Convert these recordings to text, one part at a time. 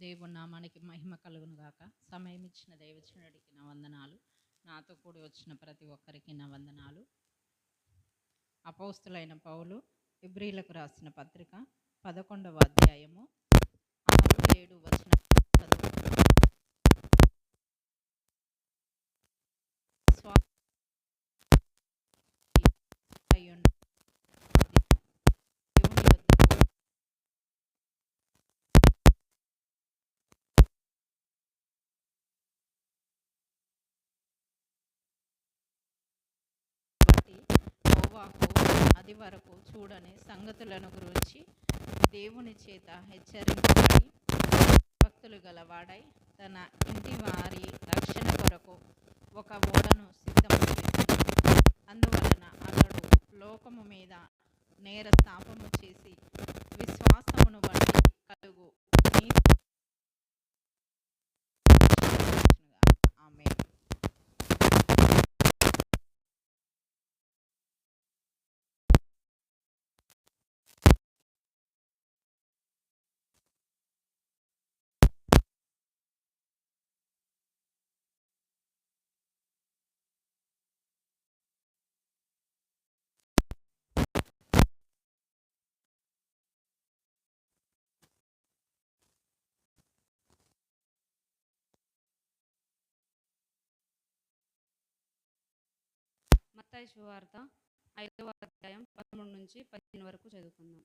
దేవుని నామానికి మహిమ కలుగును గాక. సమయం ఇచ్చిన దైవజనుడికి నా వందనాలు. నాతో కూడి వచ్చిన ప్రతి ఒక్కరికి నా వందనాలు. అపోస్తులైన పౌలు ఇబ్రీలకు రాసిన పత్రిక 11వ అధ్యాయము 6-7 వచనం చదువుతున్నాను. నోవాహు అది వరకు చూడని సంగతులను గురించి దేవుని చేత హెచ్చరించబడి భక్తులు గలవాడై తన ఇంటి వారి రక్షణ కొరకు ఒక ఓడను సిద్ధం చేశాడు. అందువలన అతడు లోకము మీద నేర స్థాపము చేసి విశ్వాసమును బట్టి కలుగు ఆమేన్. మత్తయి సువార్త 5వ అధ్యాయం 13 నుంచి 15 వరకు చదువుకుందాం.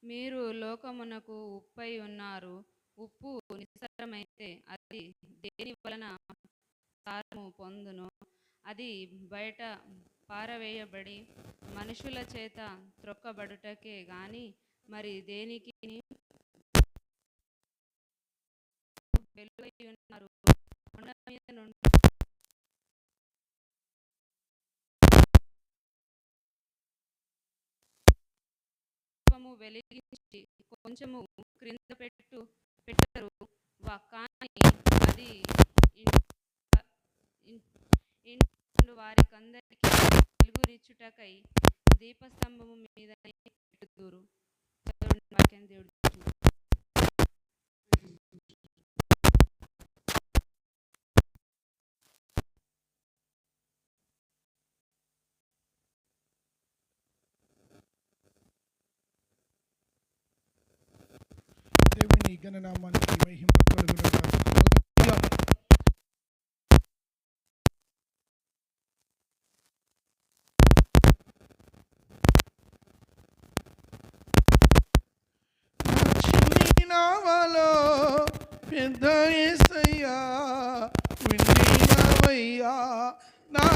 మీరు లోకమునకు ఉప్పై ఉన్నారు. ఉప్పు నిస్సారమైతే అది దేని వలన సారము పొందును? అది బయట పారవేయబడి మనుషుల చేత త్రొక్కబడుటకే గాని మరి దేనికి? వెలుగై ఉన్నారు. కొండ మీద నుండి దీపము వెలిగించి కొంచెము క్రింద పెట్టరు, కానీ అది ఇంటి వారికందరికీ వెలుగురిచ్చుటకై దీపస్తంభము మీదనే పెట్టుదురు. చదవండి వాక్యం. దేవుడు దేవుని ఘననామానికి మహిమ కలుగును గాక. నావలో పెద్ద యేసయ్యా విన్నావయ్యా నా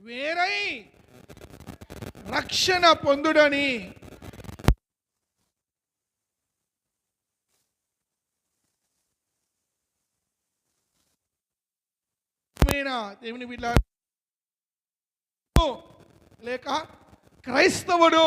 వేరై రక్షణ పొందుడని దేవుని బిడ్డ లేక క్రైస్తవుడు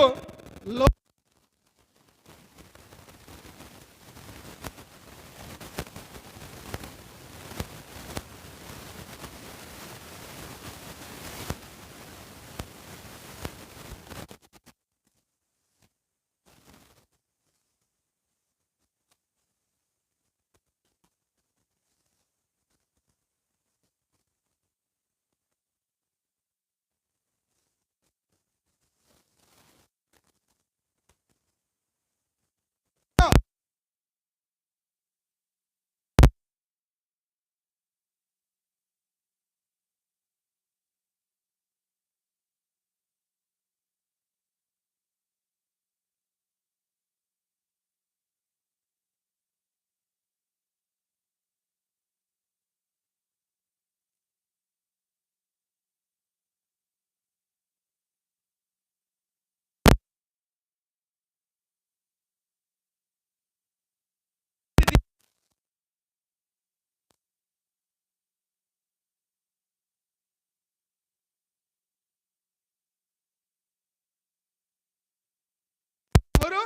ఎవరు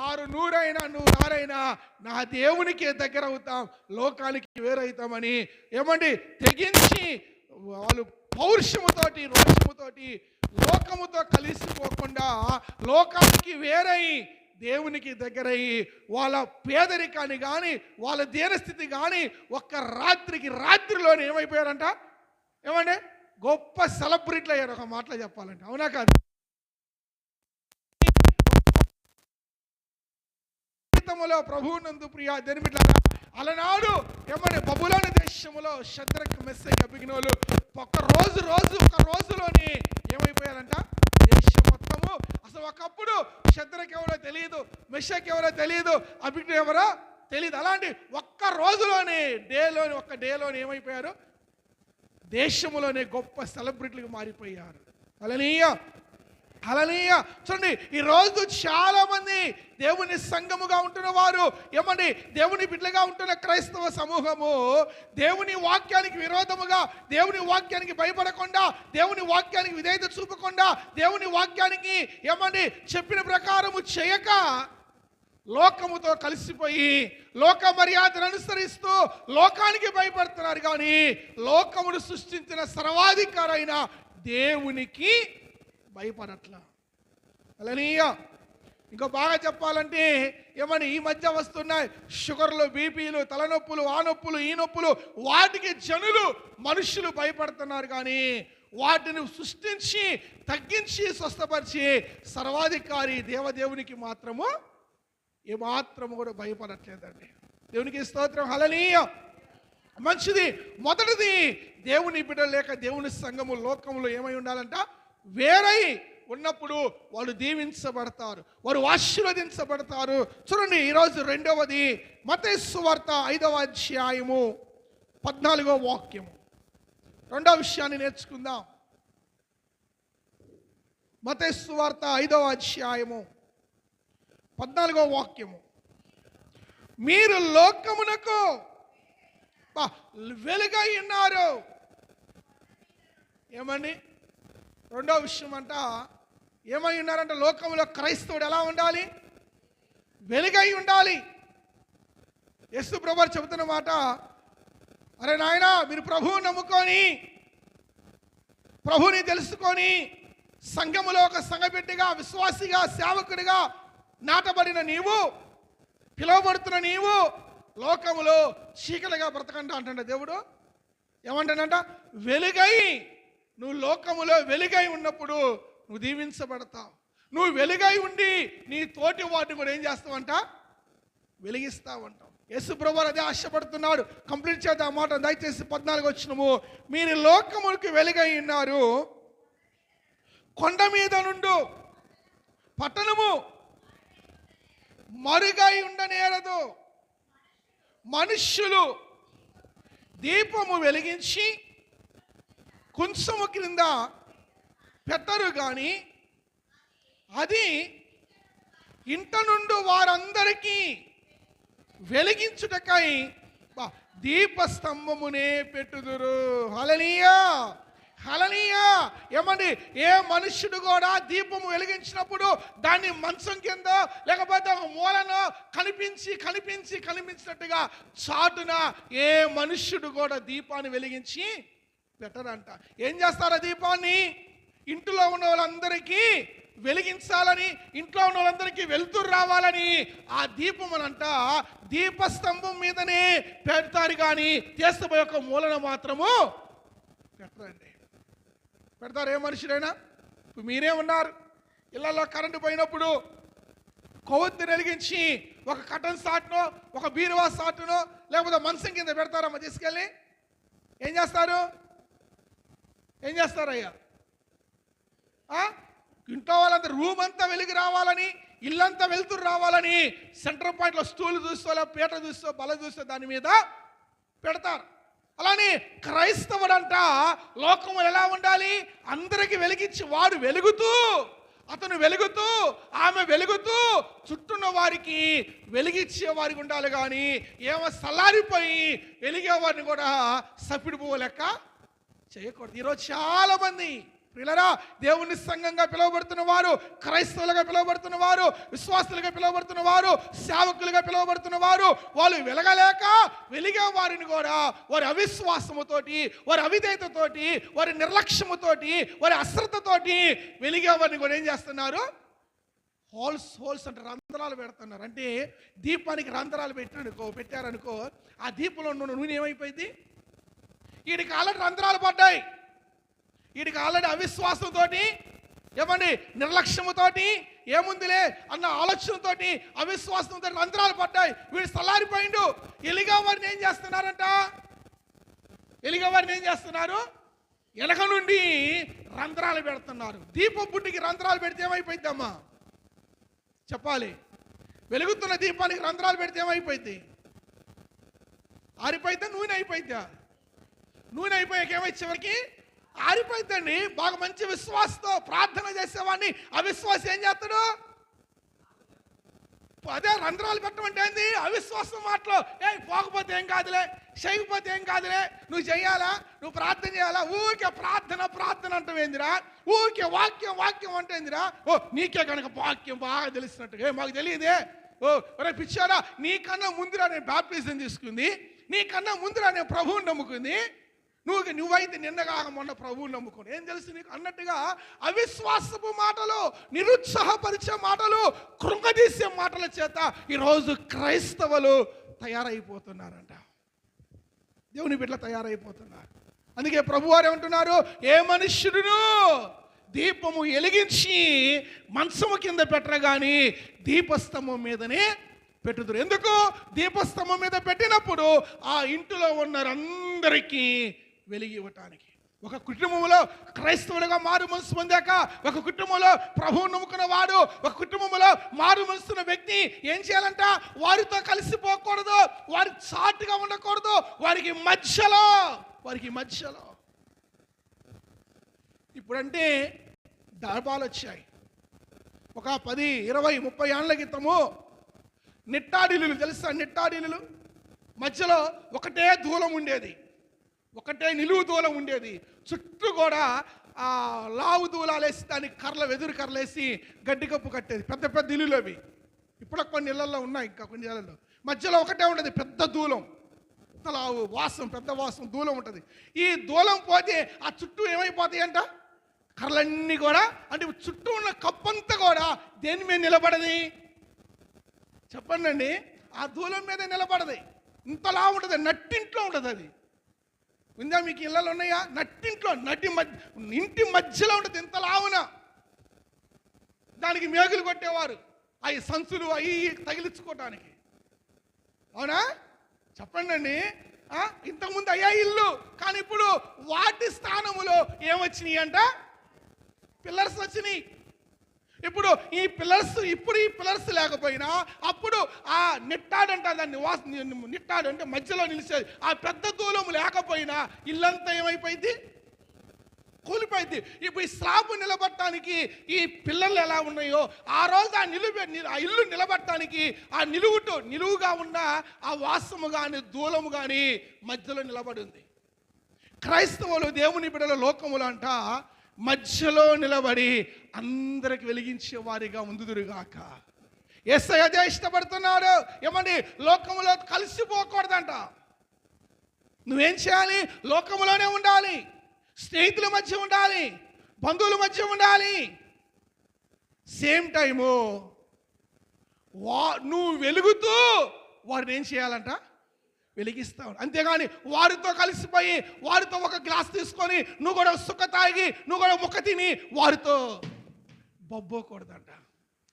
ఆరు నూరైనా నూరారైనా నా దేవునికి దగ్గర అవుతాం, లోకానికి వేరవుతామని ఏమండి తెగించి వాళ్ళు పౌరుషముతోటి రోషముతోటి లోకముతో కలిసిపోకుండా లోకానికి వేరై దేవునికి దగ్గరయ్యి వాళ్ళ పేదరికాన్ని కానీ వాళ్ళ దీనస్థితి కానీ ఒక్క రాత్రిలోనే ఏమైపోయారంట? ఏమండి గొప్ప సెలబ్రిటీలు అయ్యారు. ఒక మాటలో చెప్పాలంటే అవునా కాదు? ప్రభువునందు ప్రియ దేనిమిట్లారా అలనాడు ఏమని బబులోను దేశములో శద్రక్ మెస్సకి అభిజ్ఞులు ఒక రోజులోని ఏమైపోయారంట? దేశం మొత్తము అసలు ఒకప్పుడు శద్రక్ ఎవరో తెలియదు, మెషక్ ఎవరో తెలియదు, అభిజ్ఞ ఎవరో తెలియదు. అలాంటి ఒక్క డేలోని ఏమైపోయారు? దేశములోనే గొప్ప సెలబ్రిటీలకు మారిపోయారు. హల్లెలూయా. చూడండి, ఈరోజు చాలా మంది దేవుని సంఘముగా ఉంటున్న వారు ఏమండి దేవుని బిడ్డలుగా ఉంటున్న క్రైస్తవ సమూహము దేవుని వాక్యానికి విరోధముగా, దేవుని వాక్యానికి భయపడకుండా, దేవుని వాక్యానికి విధేయత చూపకుండా, దేవుని వాక్యానికి ఏమండి చెప్పిన ప్రకారము చేయక లోకముతో కలిసిపోయి లోక మర్యాదను అనుసరిస్తూ లోకానికి భయపడుతున్నారు. కానీ లోకమును సృష్టించిన సర్వాధికారైన దేవునికి భయపడట్లా. హల్లెలూయా. ఇంకా బాగా చెప్పాలంటే ఏమని ఈ మధ్య వస్తున్నాయి షుగర్లు, బీపీలు, తలనొప్పులు, ఆ నొప్పులు, ఈ నొప్పులు. వాటికి మనుషులు భయపడుతున్నారు, కానీ వాటిని సృష్టించి తగ్గించి స్వస్థపరిచి సర్వాధికారి దేవదేవునికి మాత్రము ఏమాత్రము కూడా భయపడట్లేదండి. దేవునికి స్తోత్రం, హల్లెలూయా. మంచిది. మొదటిది, దేవుని బిడ్డలు లేక దేవుని సంఘము లోకములో ఏమై ఉండాలంట? వేరై ఉన్నప్పుడు వాళ్ళు దీవించబడతారు, వారు ఆశీర్వదించబడతారు. చూడండి, ఈరోజు రెండవది మత్తయి సువార్త 5వ అధ్యాయము 14వ వాక్యము. రెండవ విషయాన్ని నేర్చుకుందాం. మత్తయి సువార్త 5వ అధ్యాయము 14వ వాక్యము. మీరు లోకమునకు వెలుగై ఉన్నారు. ఏమండి? రెండవ విషయం అంట, ఏమై ఉన్నారంట? లోకంలో క్రైస్తవుడు ఎలా ఉండాలి? వెలుగై ఉండాలి. యేసు ప్రభువు చెబుతున్న మాట, అరే నాయనా, మీరు ప్రభువుని నమ్ముకొని, ప్రభువుని తెలుసుకొని, సంఘములో ఒక సంఘబిడ్డగా, విశ్వాసిగా, సేవకుడిగా నాటబడిన నీవు, పిలువబడుతున్న నీవు లోకములో చీకటిగా బ్రతకండి అంటాడు దేవుడు. ఏమంటానంట? వెలుగై, నువ్వు లోకములో వెలుగై ఉన్నప్పుడు నువ్వు దీవించబడతావు. నువ్వు వెలుగై ఉండి నీ తోటి వాటిని కూడా ఏం చేస్తావంట? వెలిగిస్తావంటావు. యేసు ప్రభువు అదే ఆశపడుతున్నాడు. కంప్లీట్ చేద్దాం ఆ మాట. దయచేసి 14 వచనము. మీరు లోకములకు వెలుగై ఉన్నారు, కొండ మీద నుండు పట్టణము మరుగై ఉండనేరదు. మనుష్యులు దీపము వెలిగించి కుంచము క్రింద పెట్టరు, కానీ అది ఇంట నుండి వారందరికీ వెలిగించుటకై దీపస్తంభమునే పెట్టుదురు. హల్లెలూయా, హల్లెలూయా. ఏమండి? ఏ మనుష్యుడు కూడా దీపము వెలిగించినప్పుడు దాన్ని మంచం కింద లేకపోతే ఒక మూలనో కనిపించినట్టుగా చాటున ఏ మనుష్యుడు కూడా దీపాన్ని వెలిగించి పెట్టరంట. ఏం చేస్తారా? దీపాన్ని ఇంట్లో ఉన్న వాళ్ళందరికీ వెలిగించాలని, ఇంట్లో ఉన్న వాళ్ళందరికీ వెలుతురు రావాలని ఆ దీపమునంట దీపస్తంభం మీదనే పెడతారు, కానీ తీస్తపోయే ఒక మూలన మాత్రము పెట్టరండి. పెడతారు ఏ మనుషుడైనా? ఇప్పుడు మీరే ఉన్నారు, ఇళ్లలో కరెంటు పోయినప్పుడు కొవ్వొత్తిని వెలిగించి ఒక కటన్ సాటునో, ఒక బీరువా సాటునో, లేకపోతే మంచం కింద పెడతారమ్మా తీసుకెళ్ళి. ఏం చేస్తారు? ఏం చేస్తారయ్యా? ఇంట్లో వాళ్ళంతా రూమ్ అంతా వెలిగి రావాలని, ఇల్లంతా వెలుతురు రావాలని సెంటర్ పాయింట్లో స్టూల్ చూస్తూ, పీట చూస్తూ, బల చూస్తూ దాని మీద పెడతారు. అలానే క్రైస్తవుడంట లోకము ఎలా ఉండాలి? అందరికి వెలిగించి, వాడు వెలుగుతూ, అతను వెలుగుతూ, ఆమె వెలుగుతూ చుట్టూన్న వారికి వెలిగించే వారికి ఉండాలి, కానీ ఏమో సల్లారిపోయి వెలిగే వారిని కూడా సప్పిడి పువ్వు లెక్క చేయకూడదు. ఈరోజు చాలా మంది ప్రియులారా, దేవుని సంఘంగా పిలువబడుతున్న వారు, క్రైస్తవులుగా పిలువబడుతున్న వారు, విశ్వాసులుగా పిలువబడుతున్న వారు, సేవకులుగా పిలువబడుతున్న వారు, వాళ్ళు వెలగలేక వెలిగే వారిని కూడా వారి అవిశ్వాసముతోటి, వారి అవిధేయతతోటి, వారి నిర్లక్ష్యముతోటి, వారి అశ్రద్ధతోటి వెలిగే వారిని కూడా ఏం చేస్తున్నారు? హోల్స్ అంటే రంధ్రాలు పెడుతున్నారు. అంటే దీపానికి రంధ్రాలు పెట్టారనుకో, ఆ దీపంలో ఉన్న నూనె ఏమైపోయింది? వీడికి ఆల్రెడీ రంధ్రాలు పడ్డాయి. వీడికి ఆల్రెడీ అవిశ్వాసంతో, ఏమండి, నిర్లక్ష్యముతోటి, ఏముందిలే అన్న ఆలోచనతోటి, అవిశ్వాసంతో రంధ్రాలు పడ్డాయి. వీడు సల్లారిపోయిండు. ఎలిగా వారిని ఏం చేస్తున్నారంట? వెనక నుండి రంధ్రాలు పెడుతున్నారు. దీపం బుడ్డికి రంధ్రాలు పెడితే ఏమైపోయిద్దమ్మా? చెప్పాలి. వెలుగుతున్న దీపానికి రంధ్రాలు పెడితే ఏమైపోయింది? ఆరిపోయిద్దా? నూనె అయిపోయిద్దా? నూనె అయిపోయాక ఏమైతే చివరికి ఆరిపోయిందండి. బాగా మంచి విశ్వాసంతో ప్రార్థన చేసేవాడిని అవిశ్వాసం ఏం చేస్తాడు? అదే రంధ్రాలు పెట్టమంటే ఏంది? అవిశ్వాసం మాటలో, పోకపోతే ఏం కాదులే, చేయకపోతే ఏం కాదులే, నువ్వు చెయ్యాలా, నువ్వు ప్రార్థన చేయాలా, ఊరికే ప్రార్థన అంటావేందిరా, ఊరికే వాక్యం అంటేందిరా, నీకే కనుక వాక్యం బాగా తెలిసినట్టుగా మాకు తెలియదే, ఒరే పిచ్చారా, నీకన్నా ముందురా నేను బాప్టిజం తీసుకుంది, నీకన్నా ముందురా నేను ప్రభువుని నమ్ముకుంది, నువ్వైతే నిన్నగా మొన్న ప్రభువుని నమ్ముకోను, ఏం తెలుసు నీకు అన్నట్టుగా అవిశ్వాసపు మాటలు, నిరుత్సాహపరిచే మాటలు, కృంగదీసే మాటల చేత ఈరోజు క్రైస్తవులు తయారైపోతున్నారంట. దేవుని బిడ్డలు తయారైపోతున్నారు. అందుకే ప్రభువారు ఏమంటున్నారు, ఏ మనుష్యుడును దీపము వెలిగించి మంచము కింద పెట్టరు కానీ దీపస్తంభం మీదనే పెట్టుదురు. ఎందుకు? దీపస్తంభం మీద పెట్టినప్పుడు ఆ ఇంటిలో ఉన్నరందరికీ వెలిగి ఇవ్వటానికి. ఒక కుటుంబంలో క్రైస్తవులుగా మారు మనసు పొందాక, ఒక కుటుంబంలో ప్రభువు నమ్ముకున్న వాడు, ఒక కుటుంబంలో మారు మనసున్న వ్యక్తి ఏం చేయాలంట? వారితో కలిసిపోకూడదు, వారి చాటుగా ఉండకూడదు, వారికి మధ్యలో ఇప్పుడంటే డబ్బాలు వచ్చాయి. ఒక 10, 20, 30 ఏళ్ల క్రితము నిట్టాడిలు తెలుసా? నిట్టాడిలు మధ్యలో ఒకటే దూలం ఉండేది, ఒకటే నిలువు దూలం ఉండేది. చుట్టూ కూడా లావు దూలాలు వేసి దానికి వెదురు కర్రలేసి గడ్డి కప్పు కట్టేది. పెద్ద పెద్ద ఇల్లులు అవి. ఇప్పుడు కొన్ని ఇళ్లలో ఉన్నాయి, ఇంకా కొన్ని ఇళ్లలో మధ్యలో ఒకటే ఉండేది పెద్ద దూలం, లావు వాసం, పెద్ద వాసం దూలం ఉంటుంది. ఈ దూలం పోతే ఆ చుట్టూ ఏమైపోతాయి అంట? కర్రలన్నీ కూడా, అంటే చుట్టూ ఉన్న కప్పంతా కూడా దేని మీద నిలబడది చెప్పండి అండి? ఆ దూలం మీద నిలబడది. ఇంతలా ఉంటుంది, నట్టింట్లో ఉంటుంది. అది ఉందా మీకు? ఇళ్ళలో ఉన్నాయా? నట్టింట్లో, ఇంటి మధ్యలో ఉంటుంది, ఇంతలావున. దానికి మేగులు కొట్టేవారు, అవి సంచులు అవి తగిలించుకోవటానికి. అవునా? చెప్పండి అండి. ఇంతకుముందు అయ్యా ఇల్లు, కానీ ఇప్పుడు వాటి స్థానములో ఏమొచ్చినాయి అంట? పిల్లర్స్ వచ్చినాయి. ఇప్పుడు ఈ పిల్లర్స్ లేకపోయినా అప్పుడు ఆ నిట్టాడంట, దాన్ని నిట్టాడు అంటే మధ్యలో నిలిచేది. ఆ పెద్ద దూలం లేకపోయినా ఇల్లంతా ఏమైపోయింది? కూలిపోయింది. ఇప్పుడు ఈ స్లాబ్ నిలబడటానికి ఈ పిల్లలు ఎలా ఉన్నాయో, ఆ రోజు ఆ ఇల్లు నిలబడటానికి ఆ నిలువుగా ఉన్న ఆ వాసము కానీ దూలము కానీ మధ్యలో నిలబడి ఉంది. క్రైస్తవులు దేవుని బిడ్డల లోకములు అంట మధ్యలో నిలబడి అందరికి వెలిగించే వారిగా ఉందుదురుగాక. యేసయ్య అదే ఇష్టపడుతున్నాడు. ఏమండి? లోకములో కలిసిపోకూడదంట. నువ్వేం చేయాలి? లోకములోనే ఉండాలి, స్నేహితుల మధ్య ఉండాలి, బంధువుల మధ్య ఉండాలి. సేమ్ టైము నువ్వు వెలుగుతూ వారిని ఏం చేయాలంట? వెలిగిస్తావు. అంతేగాని వారితో కలిసిపోయి వారితో ఒక గ్లాస్ తీసుకొని నువ్వు కూడా సుక్క తాగి నువ్వు కూడా ముక్క తిని వారితో బొబ్బోకూడదంట.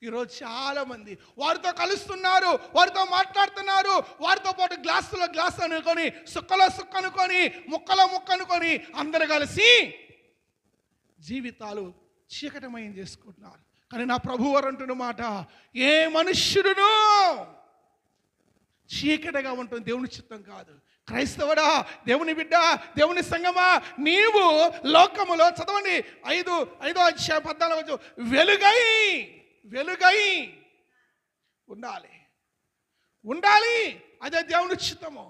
ఈరోజు చాలా మంది వారితో కలుస్తున్నారు, వారితో మాట్లాడుతున్నారు, వారితో పాటు గ్లాస్ అనుకొని సుక్కలో సుక్క అనుకొని ముక్కలో ముక్క అనుకొని అందరు కలిసి జీవితాలు చీకటమయం చేసుకుంటున్నారు. కానీ నా ప్రభువారు అంటున్న మాట, ఏ మనుష్యుడును చీకటిగా ఉంటుంది దేవుని చిత్తం కాదు. క్రైస్తవుడా, దేవుని బిడ్డ, దేవుని సంగమా, నీవు లోకములో చదవండి 5వ అధ్యాయం 14 వెలుగై ఉండాలి. అదే దేవుని చిత్తము.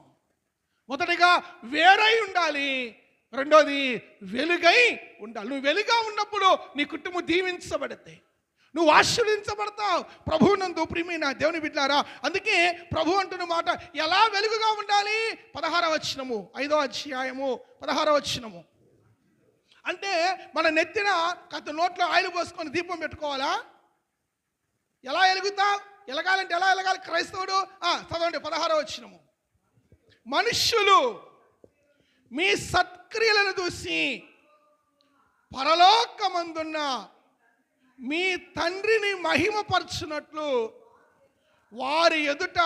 మొదటిగా వేరై ఉండాలి, రెండోది వెలుగై ఉండాలి. నువ్వు వెలుగా ఉన్నప్పుడు నీ కుటుంబం దీవించబడితే నువ్వు ఆశీర్వదించబడతావు. ప్రభువునందు ప్రియమైన దేవుని బిడ్డలారా, అందుకే ప్రభు అంటున్న మాట ఎలా వెలుగుగా ఉండాలి? 16వ వచనము 5వ అధ్యాయము 16వ వచనము. అంటే మన నెత్తిన నోట్లో ఆయిల్ పోసుకొని దీపం పెట్టుకోవాలా? ఎలా ఎలుగుతావు? ఎలగాలంటే ఎలా ఎలగాలి క్రైస్తవుడు? చదవండి 16వ వచనము. మనుష్యులు మీ సత్క్రియలను చూసి పరలోకమందున్న మీ తండ్రిని మహిమపరచునట్లు వారి ఎదుట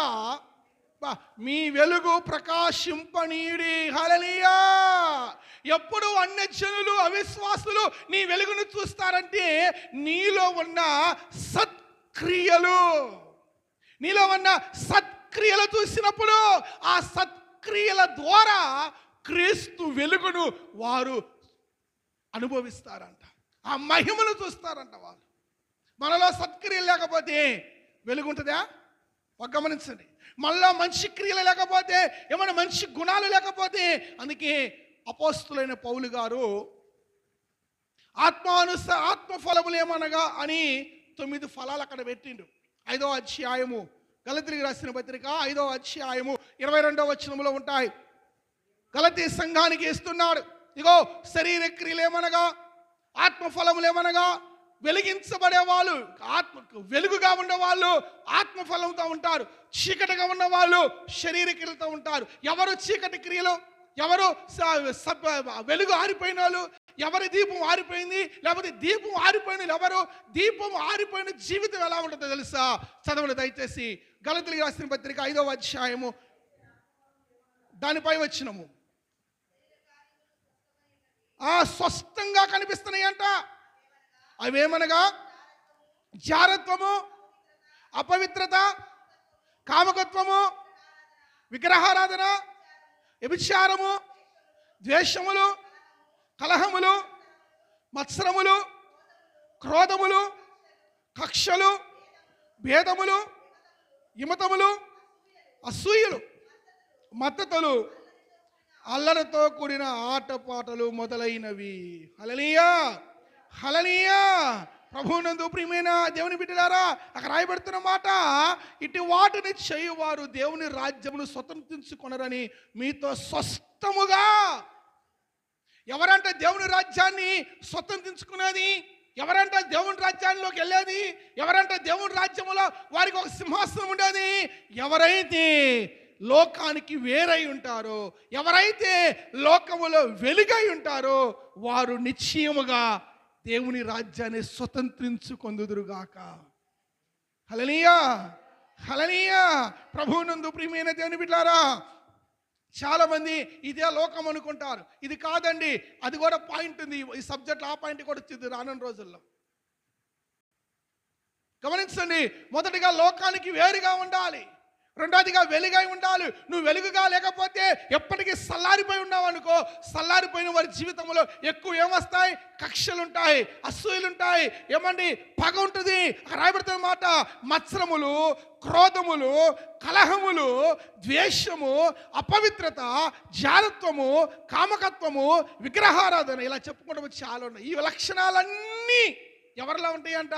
మీ వెలుగు ప్రకాశింపనీయుడి. హల్లెలూయా. ఎప్పుడు అన్యజనులు అవిశ్వాసులు నీ వెలుగును చూస్తారంటే నీలో ఉన్న సత్క్రియలు చూసినప్పుడు ఆ సత్క్రియల ద్వారా క్రీస్తు వెలుగును వారు అనుభవిస్తారంట, ఆ మహిమను చూస్తారంట. వాళ్ళు మనలో సత్క్రియలు లేకపోతే వెలుగుంటుందా? గమనించండి. మనలో మంచి క్రియలు లేకపోతే, ఏమైనా మంచి గుణాలు లేకపోతే, అందుకే అపోస్తులైన పౌలు గారు ఆత్మఫలములు ఏమనగా అని 9 ఫలాలు అక్కడ పెట్టిండు. 5వ అధ్యాయము గలతీయులకు రాసిన పత్రిక 5వ అధ్యాయము 22వ వచనములో ఉంటాయి. గలతీ సంఘానికి ఇస్తున్నాడు. ఇగో శరీర క్రియలేమనగా, ఆత్మఫలములేమనగా, వెలిగించబడే వాళ్ళు, ఆత్మకు వెలుగుగా ఉన్నవాళ్ళు ఆత్మఫలంతో ఉంటారు. చీకటిగా ఉన్న వాళ్ళు శరీర క్రియలతో ఉంటారు. ఎవరు చీకటి క్రియలు, ఎవరు వెలుగు ఆరిపోయిన వాళ్ళు, ఎవరి దీపం ఆరిపోయింది, లేకపోతే దీపం ఆరిపోయిన ఎవరు, దీపం ఆరిపోయిన జీవితం ఎలా ఉంటుందో తెలుసా? చదవండి దయచేసి గలతీయులకు రాసిన పత్రిక 5వ అధ్యాయము దానిపై వచ్చినము. స్పష్టంగా కనిపిస్తున్నాయి అంట. అవేమనగా జారత్వము, అపవిత్రత, కామకత్వము, విగ్రహారాధన, వ్యభిచారము, ద్వేషములు, కలహములు, మత్సరములు, క్రోధములు, కక్షలు, భేదములు, విమతములు, అసూయలు, మద్దతులు, అల్లరితో కూడిన ఆటపాటలు మొదలైనవి. హల్లెలూయా, హల్లెలూయా. ప్రభువునందు ప్రియమైన దేవుని బిడ్డలారా, అక్కడ రాయబడుతున్న మాట, ఇటు వాటిని చేయువారు దేవుని రాజ్యమును స్వతంత్రించుకొనరని మీతో స్పష్టముగా. ఎవరంటే దేవుని రాజ్యాన్ని స్వతంత్రించుకునేది, ఎవరంటే దేవుని రాజ్యాల్లోకి వెళ్ళేది, ఎవరంటే దేవుని రాజ్యములో వారికి ఒక సింహాసనం ఉండేది, ఎవరైతే లోకానికి వేరై ఉంటారో, ఎవరైతే లోకములో వెలుగై ఉంటారో వారు నిశ్చయముగా దేవుని రాజ్యాన్ని స్వతంత్రించుకొందుదురుగాక. హల్లెలూయా, హల్లెలూయా. ప్రభువునందు ప్రియమైన దేవుని బిడ్డలారా, చాలా మంది ఇదే లోకం అనుకుంటారు. ఇది కాదండి, అది కూడా పాయింట్ ఉంది. ఈ సబ్జెక్ట్లో ఆ పాయింట్ కూడా వచ్చింది రానున్న రోజుల్లో. గమనించండి, మొదటిగా లోకానికి వేరుగా ఉండాలి, రెండోదిగా వెలుగై ఉండాలి. నువ్వు వెలుగుగా లేకపోతే ఎప్పటికీ సల్లారిపోయి ఉన్నావు అనుకో, సల్లారిపోయిన వారి జీవితంలో ఎక్కువ ఏమొస్తాయి? కక్షలు ఉంటాయి, అసూయలు ఉంటాయి, ఏమండి పగ ఉంటుంది. రాయబడుతున్న మాట, మత్సరములు, క్రోధములు, కలహములు, ద్వేషము, అపవిత్రత, జారత్వము, కామకత్వము, విగ్రహారాధన, ఇలా చెప్పుకుంటూ చాలా ఉన్నాయి. ఈ లక్షణాలన్నీ ఎవరిలో ఉంటాయంట?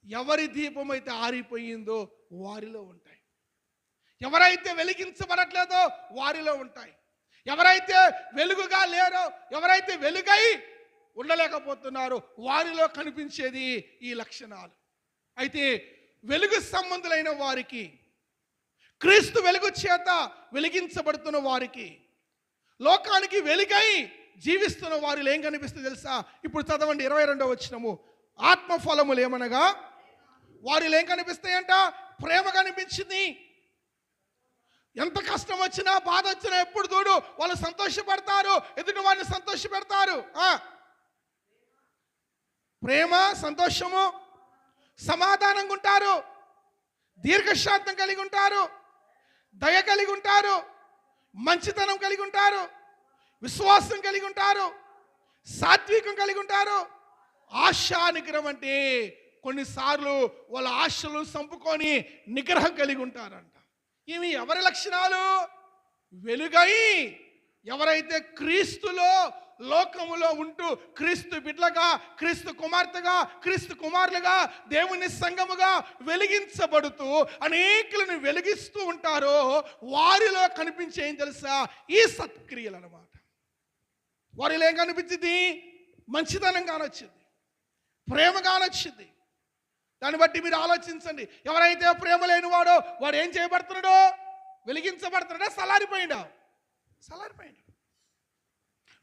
ఎవరి దీపం అయితే ఆరిపోయిందో వారిలో ఉంటాయి. ఎవరైతే వెలిగించబడట్లేదో వారిలో ఉంటాయి. ఎవరైతే వెలుగుగా లేరో, ఎవరైతే వెలుగై ఉండలేకపోతున్నారో వారిలో కనిపించేది ఈ లక్షణాలు. అయితే వెలుగు సంబంధులైన వారికి, క్రీస్తు వెలుగు చేత వెలిగించబడుతున్న వారికి, లోకానికి వెలుగై జీవిస్తున్న వారిలో ఏం కనిపిస్తుంది తెలుసా? ఇప్పుడు చదవండి 22వ వచనము. ఆత్మఫలములు ఏమనగా, వారిలో ఏం కనిపిస్తాయంట? ప్రేమ కనిపించింది. ఎంత కష్టం వచ్చినా, బాధ వచ్చినా ఎప్పుడు చూడు వాళ్ళు సంతోషపడతారు, ఎదుటి వారిని సంతోషపెడతారు. ప్రేమ, సంతోషము, సమాధానంగా ఉంటారు, దీర్ఘశాంతం కలిగి ఉంటారు, దయ కలిగి ఉంటారు, మంచితనం కలిగి ఉంటారు, విశ్వాసం కలిగి ఉంటారు, సాత్వికం కలిగి ఉంటారు. ఆశా నిగ్రహం అంటే కొన్నిసార్లు వాళ్ళ ఆశలు చంపుకొని నిగ్రహం కలిగి ఉంటారంట. ఇవి ఎవరి లక్షణాలు? వెలుగై ఎవరైతే క్రీస్తులో, లోకములో ఉంటూ క్రీస్తు బిడ్డలుగా, క్రీస్తు కుమార్తెగా, క్రీస్తు కుమారులుగా, దేవుని సంఘముగా వెలిగించబడుతూ అనేకులను వెలిగిస్తూ ఉంటారో వారిలో కనిపించే ఏం తెలుసా? ఈ సత్క్రియలు అన్నమాట. వారిలో ఏం కనిపించింది? మంచితనం కానొచ్చింది, ప్రేమ కానొచ్చింది. దాన్ని బట్టి మీరు ఆలోచించండి. ఎవరైతే ప్రేమ లేనివాడో వాడు ఏం చేయబడుతున్నాడో? వెలిగించబడుతున్నాడా? సలారిపోయినా? సలారిపోయినా.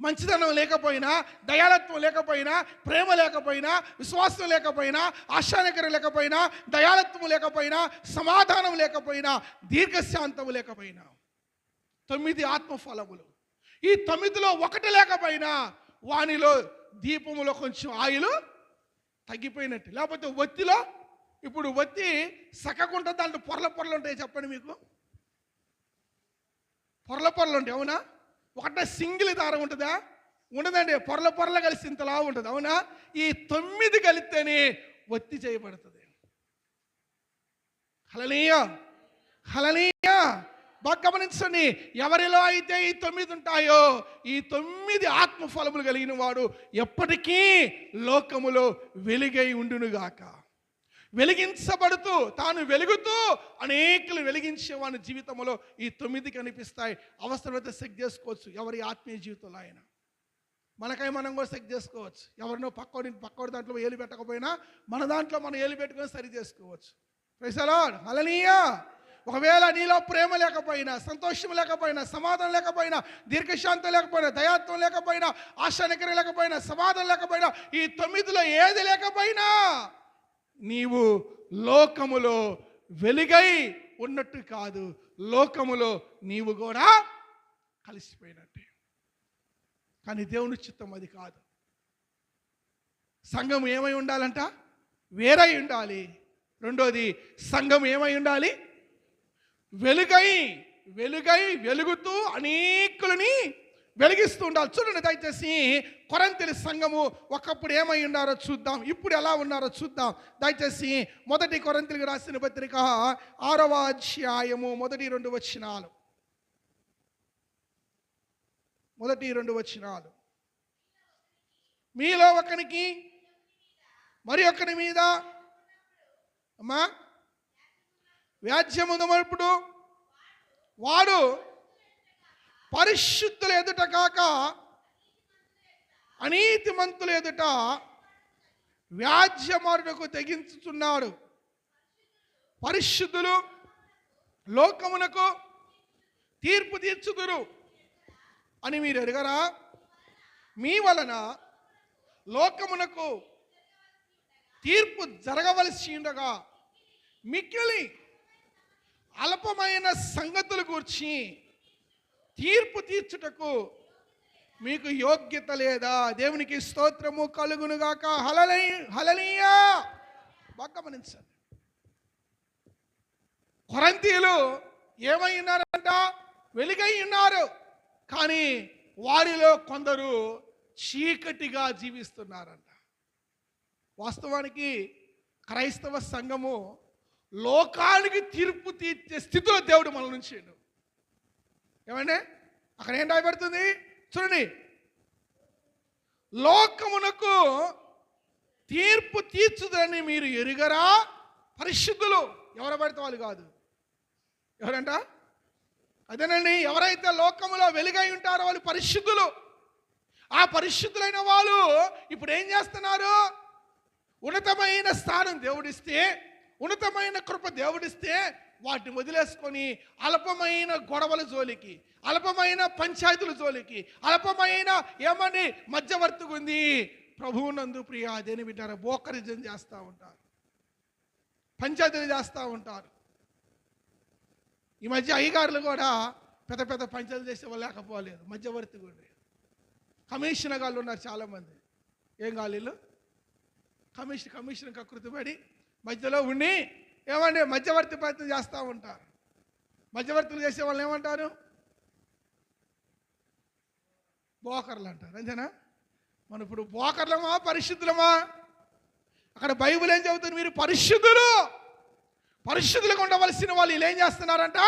మంచితనం లేకపోయినా, దయాళత్వం లేకపోయినా, ప్రేమ లేకపోయినా, విశ్వాసం లేకపోయినా, ఆశానికరం లేకపోయినా, దయాళత్వం లేకపోయినా, సమాధానం లేకపోయినా, దీర్ఘశాంతం లేకపోయినా, 9 ఆత్మఫలములు, ఈ 9లో ఒకటి లేకపోయినా వానిలో దీపములో కొంచెం ఆయిల్ తగ్గిపోయినట్టు. లేకపోతే ఒత్తిలో, ఇప్పుడు ఒత్తి సక్కకుండా దాంట్లో పొరలు ఉంటాయి. చెప్పండి, మీకు పొరలు ఉంటాయి, అవునా? ఒకటే సింగిల్ దారం ఉంటుందా? ఉండదండి, పొరలు కలిసి ఇంతలా ఉంటుంది, అవునా? ఈ 9 కలిస్తేనే ఒత్తి చేయబడుతుంది. హల్లెలూయా, హల్లెలూయా. బాగా గమనించండి, ఎవరిలో అయితే ఈ 9 ఉంటాయో, ఈ 9 ఆత్మఫలములు కలిగిన వాడు ఎప్పటికీ లోకములో వెలుగై ఉండునుగాక. వెలిగించబడుతూ తాను వెలుగుతూ అనేకులు వెలిగించేవాని జీవితంలో ఈ 9 కనిపిస్తాయి. అవసరమైతే చెక్ చేసుకోవచ్చు ఎవరి ఆత్మీయ జీవితంలో ఆయన. మనకై మనం కూడా చెక్ చేసుకోవచ్చు. ఎవరినో పక్కోడి దాంట్లో ఏలు పెట్టకపోయినా మన దాంట్లో మనం ఏలు పెట్టుకొని సరి చేసుకోవచ్చు. ప్రైజ్ ది లార్డ్, హల్లెలూయా. ఒకవేళ నీలో ప్రేమ లేకపోయినా, సంతోషం లేకపోయినా, సమాధానం లేకపోయినా, దీర్ఘశాంతం లేకపోయినా, దయాత్వం లేకపోయినా, ఆశానికర లేకపోయినా, సమాధానం లేకపోయినా, ఈ 9లో ఏది లేకపోయినా నీవు లోకములో వెలుగై ఉన్నట్టు కాదు, లోకములో నీవు కూడా కలిసిపోయినట్టే. కానీ దేవుని చిత్తం అది కాదు. సంఘం ఏమై ఉండాలంట? వేరై ఉండాలి. రెండోది, సంఘం ఏమై ఉండాలి? వెలుగై వెలుగుతూ అనేకులని వెలిగిస్తూ ఉండాలి. చూడండి దయచేసి, కొరింథీ సంఘము ఒకప్పుడు ఏమై ఉన్నారో చూద్దాం, ఇప్పుడు ఎలా ఉన్నారో చూద్దాం. దయచేసి 1 కొరింథీయులకు రాసిన పత్రిక 6వ అధ్యాయము 1-2 వచనాలు. 1-2 వచనాలు. మీలో ఒకనికి మరి ఒకని మీద అమ్మా వ్యాజ్యముందమప్పుడు వాడు పరిశుద్ధుల ఎదుట కాక అనీతిమంతుల ఎదుట వ్యాజ్యమారుటకు తెగించుచున్నాడు. పరిశుద్ధులు లోకమునకు తీర్పు తీర్చుదురు అని మీరు ఎరుగరా? మీ వలన లోకమునకు తీర్పు జరగవలసి ఉండగా మిక్కిలి అల్పమైన సంగతుల గురించి తీర్పు తీర్చుటకు మీకు యోగ్యత లేదా? దేవునికి స్తోత్రము కలుగునుగాక. హల్లెలూయా. బాగా గమనించండి, కొరింథీయులు ఏమై ఉన్నారంట? వెలుగై ఉన్నారు. కానీ వారిలో కొందరు చీకటిగా జీవిస్తున్నారంట. వాస్తవానికి క్రైస్తవ సంఘము లోకానికి తీర్పు తీర్చే స్థితిలో దేవుడు మన నుంచిండు. ఏమండి, అక్కడ ఏం రాయబడుతుంది చూడండి, లోకమునకు తీర్పు తీర్చుదని మీరు ఎరుగరా? పరిశుద్ధులు, ఎవరు పడితే వాళ్ళు కాదు. ఎవరంట? అదేనండి, ఎవరైతే లోకములో వెలుగై ఉంటారో వాళ్ళు పరిశుద్ధులు. ఆ పరిశుద్ధులైన వాళ్ళు ఇప్పుడు ఏం చేస్తున్నారు? ఉన్నతమైన స్థానం దేవుడిస్తే, ఉన్నతమైన కృప దేవుడిస్తే వాటిని వదిలేసుకొని అల్పమైన గొడవల జోలికి, అల్పమైన పంచాయతీల జోలికి, అల్పమైన ఏమని మధ్యవర్తిగా ఉంది ప్రభువునందు ప్రియ దేని బిడ్డారా బోకరిజం చేస్తూ ఉంటారు, పంచాయతీలు చేస్తూ ఉంటారు. ఈ మధ్య అయ్యగారులు కూడా పెద్ద పెద్ద పంచాయతీలు చేసే వాళ్ళు లేకపోలేదు, మధ్యవర్తి కూడా. కమిషనర్ గాళ్ళు ఉన్నారు చాలామంది. ఏం కాళ్ళు? కమిషన్ కకృతిపడి మధ్యలో ఉండి ఏమంటే మధ్యవర్తి ప్రయత్నం చేస్తూ ఉంటారు. మధ్యవర్తులు చేసే వాళ్ళు ఏమంటారు? బోకర్లు అంటారు. అంతేనా? మనం ఇప్పుడు బోకర్లమా పరిశుద్ధులమా? అక్కడ బైబిల్ ఏం చెబుతుంది? మీరు పరిశుద్ధులుగా ఉండవలసిన వాళ్ళు వీళ్ళు ఏం చేస్తున్నారంట?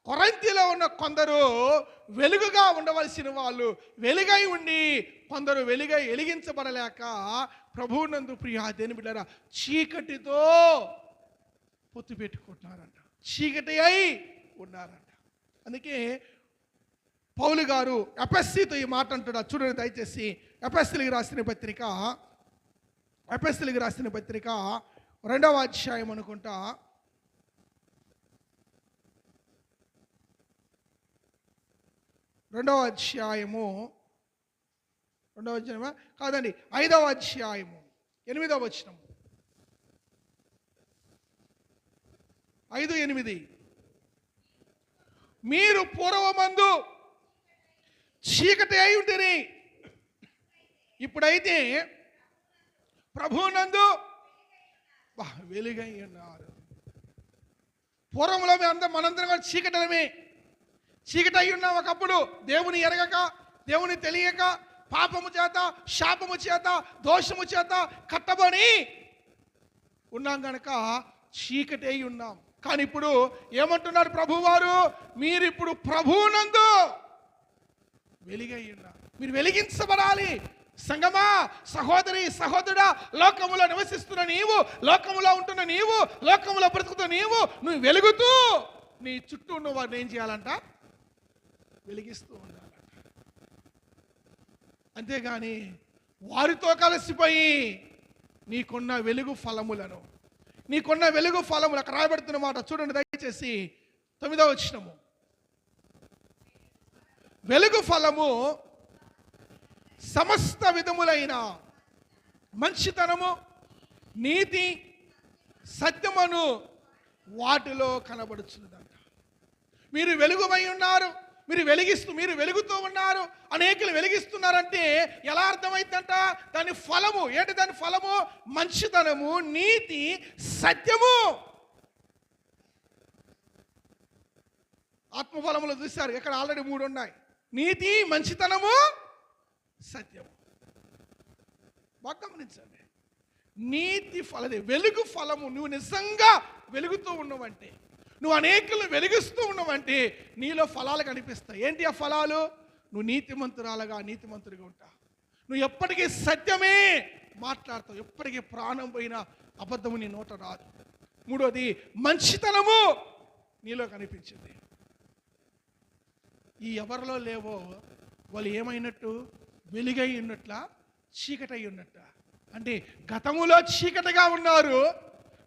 కొరింథీలో ఉన్న కొందరు వెలుగుగా ఉండవలసిన వాళ్ళు వెలుగై ఉండి కొందరు వెలిగించబడలేక ప్రభువునందు ప్రియ దేని బిడ్డరా చీకటితో పొత్తు పెట్టుకుంటున్నారంట, చీకటి అయి ఉన్నారంట. అందుకే పౌలు గారు ఎఫెసీతో ఈ మాట అంటున్నారు. చూడండి దయచేసి, ఎఫెసీయులకు రాసిన పత్రిక 2వ అధ్యాయం అనుకుంటా, 2వ అధ్యాయము కాదండి 5వ అధ్యాయము 8వ వచనం. 5:8 మీరు పూర్వమందు చీకటి అయి ఉంటిరి, ఇప్పుడైతే ప్రభువునందు వెలుగై ఉన్నారు. పూర్వంలో మనందరం కూడా చీకటి అయి ఉన్నాం. ఒకప్పుడు దేవుని ఎరగక, దేవుని తెలియక, పాపము చేత, శాపము చేత, దోషము చేత కట్టబడి ఉన్నాం కనుక చీకటి అయి ఉన్నాం. కానీ ఇప్పుడు ఏమంటున్నారు ప్రభువారు? మీరు ఇప్పుడు ప్రభువునందు వెలుగై ఉన్నారు. మీరు వెలిగించబడాలి. సంగమా, సహోదరి, సహోదరుడా, లోకములో నివసిస్తున్న నీవు, లోకములో ఉంటున్న నీవు, లోకములో బ్రతుకుతున్న నువ్వు వెలుగుతూ నీ చుట్టూ ఉన్న వారిని ఏం చేయాలంట? వెలిగిస్తూ ఉండాలంట. అంతేగాని వారితో కలిసిపోయి నీకున్న వెలుగు ఫలములను, అక్కడ రాయబడుతున్న మాట చూడండి దయచేసి, 9వ వచనము. వెలుగు ఫలము సమస్త విధములైన మంచితనము, నీతి, సత్యమును వాటిలో కనబడుచున్నదంట. మీరు వెలుగుమై ఉన్నారు, మీరు వెలుగుతూ ఉన్నారు, అనేకులు వెలిగిస్తున్నారంటే ఎలా అర్థమైందంట? దాని ఫలము ఏంటి? దాని ఫలము మంచితనము, నీతి, సత్యము. ఆత్మఫలములు చూశారు, ఇక్కడ ఆల్రెడీ 3 ఉన్నాయి: నీతి, మంచితనము, సత్యము. బాగా గమనించండి. నీతి ఫలదే వెలుగు ఫలము. నువ్వు నిజంగా వెలుగుతూ ఉన్నవంటే, నువ్వు అనేకులను వెలిగిస్తూ ఉన్నవంటే నీలో ఫలాలు కనిపిస్తాయి. ఏంటి ఆ ఫలాలు? నువ్వు నీతిమంతుడిగా ఉంటావు. నువ్వు ఎప్పటికీ సత్యమే మాట్లాడతావు. ఎప్పటికీ ప్రాణం పోయిన అబద్ధము నీ నోట రాదు. 3వది మంచితనము నీలో కనిపించింది. ఈ ఎవరిలో లేవో వాళ్ళు ఏమైనట్టు? వెలుగై ఉన్నట్లా, చీకటై ఉన్నట్ట. అంటే గతములో చీకటిగా ఉన్నారు,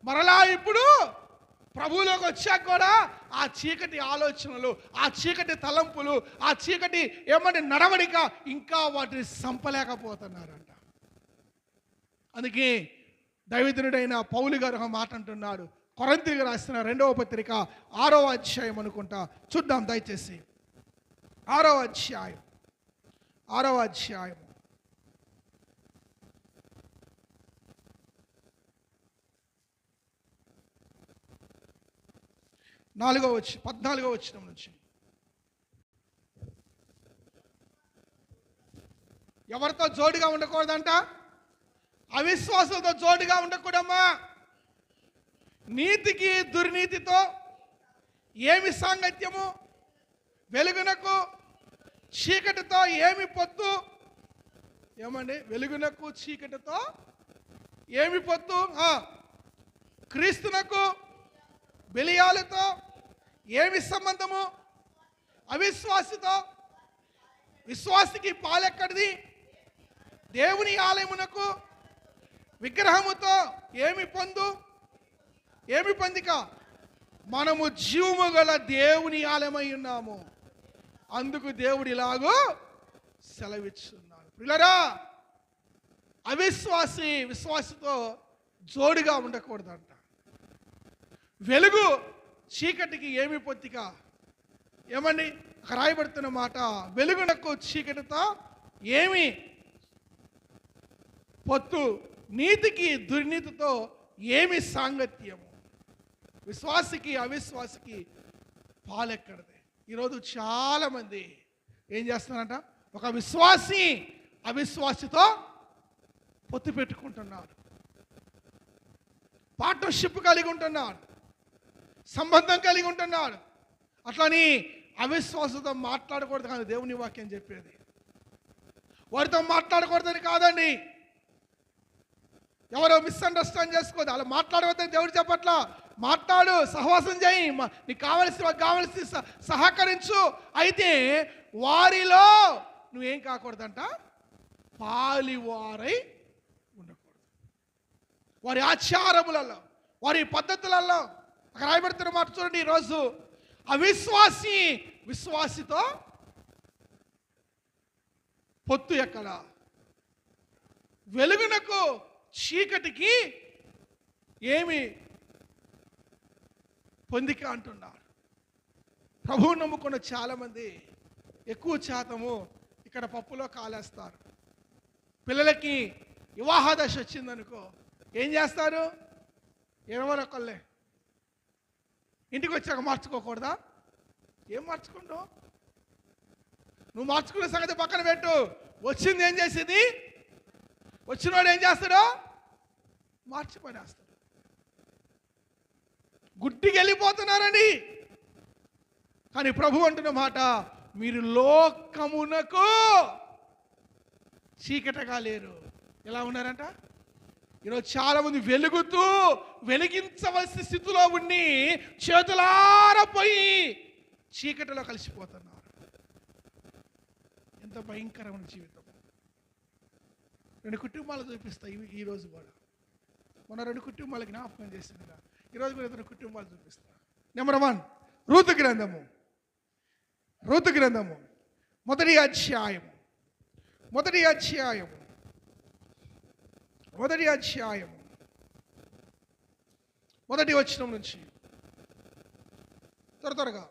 మరలా ఇప్పుడు ప్రభువులోకి వచ్చాక కూడా ఆ చీకటి ఆలోచనలు, ఆ చీకటి తలంపులు, ఆ చీకటి నడవడిక ఇంకా వాటిని సంపలేకపోతున్నారంట. అందుకే దైవజనుడైన పౌలు గారు ఒక మాట అంటున్నాడు. కొరింథీయులకు రాసిన 2వ పత్రిక 6వ అధ్యాయం అనుకుంటా, చూద్దాం దయచేసి. 6వ అధ్యాయం 14వ వచనం నుంచి. ఎవరితో జోడిగా ఉండకూడదంట? అవిశ్వాసంతో జోడిగా ఉండకూడమ్మా. నీతికి దుర్నీతితో ఏమి సాంగత్యము? వెలుగునకు చీకటితో ఏమి పొత్తు? వెలుగునకు చీకటితో ఏమి పొత్తు? క్రీస్తునకు బెలియాలతో ఏమి సంబంధము? అవిశ్వాసితో విశ్వాసికి పాలెక్కడిది? దేవుని ఆలయమునకు విగ్రహముతో ఏమి పొందిక? మనము జీవము గల దేవుని ఆలయమై ఉన్నాము, అందుకు దేవుడు ఇలాగో సెలవిస్తున్నాడు. ప్రియులారా, అవిశ్వాసి విశ్వాసితో జోడిగా ఉండకూడదంట. వెలుగు చీకటికి ఏమి పొత్తిక? రాయబడుతున్న మాట, వెలుగునకు చీకటితో ఏమి పొత్తు? నీతికి దుర్నీతితో ఏమి సాంగత్యము? విశ్వాసికి అవిశ్వాసికి పాలెక్కడదే. ఈరోజు చాలా మంది ఏం చేస్తున్నారంట? ఒక విశ్వాసి అవిశ్వాసితో పొత్తు పెట్టుకుంటున్నాడు, పార్ట్నర్షిప్ కలిగి ఉంటున్నాడు, సంబంధం కలిగి ఉంటున్నాడు. అట్లని అవిశ్వాసంతో మాట్లాడకూడదు కానీ దేవుని వాక్యం చెప్పేది. వారితో మాట్లాడకూడదని కాదండి. ఎవరో మిస్అండర్స్టాండ్ చేసుకోదు, అలా మాట్లాడవద్దని దేవుడు చెప్పట్లా. మాట్లాడు, సహవాసం చేయి, నీకు కావలసి సహకరించు. అయితే వారిలో నువ్వేం కాకూడదంట? పాలివారై ఉండకూడదు. వారి ఆచారములలో, వారి పద్ధతులలో అక్కడ రాయబడుతున్న మాట చూడండి. ఈరోజు అవిశ్వాసి విశ్వాసితో పొత్తు ఎక్కడ? వెలుగునకు చీకటికి ఏమి పొందిక అంటున్నారు. ప్రభువు నమ్ముకున్న చాలామంది ఎక్కువ శాతము ఇక్కడ పప్పులో కాలేస్తారు. పిల్లలకి వివాహ దశ వచ్చిందనుకో ఏం చేస్తారు? 21 ఇంటికి వచ్చాక మార్చుకోకూడదా? ఏం మార్చుకుంటావు? నువ్వు మార్చుకునే సంగతి పక్కన పెట్టు. వచ్చింది ఏం చేసేది? వచ్చినవాడు ఏం చేస్తాడో మార్చిపోయినేస్తాడు. గుడ్డికి వెళ్ళిపోతున్నారని. కానీ ప్రభు అంటున్న మాట, మీరు లోకమునకు చీకటగా లేరు. ఎలా ఉన్నారంట? ఈరోజు చాలా మంది వెలుగుతూ వెలిగించవలసిన స్థితిలో ఉండి చేతులారపోయి చీకటిలో కలిసిపోతున్నారు. ఎంత భయంకరమైన జీవితం. 2 కుటుంబాలు చూపిస్తాయి ఈరోజు కూడా. మన 2 కుటుంబాలకి జ్ఞాపకం చేసిందిగా ఈరోజు కూడా 2 కుటుంబాలు చూపిస్తా. నెంబర్ 1, రూతు గ్రంథము మొదటి అధ్యాయము మొదటి వచనం నుంచి త్వరగా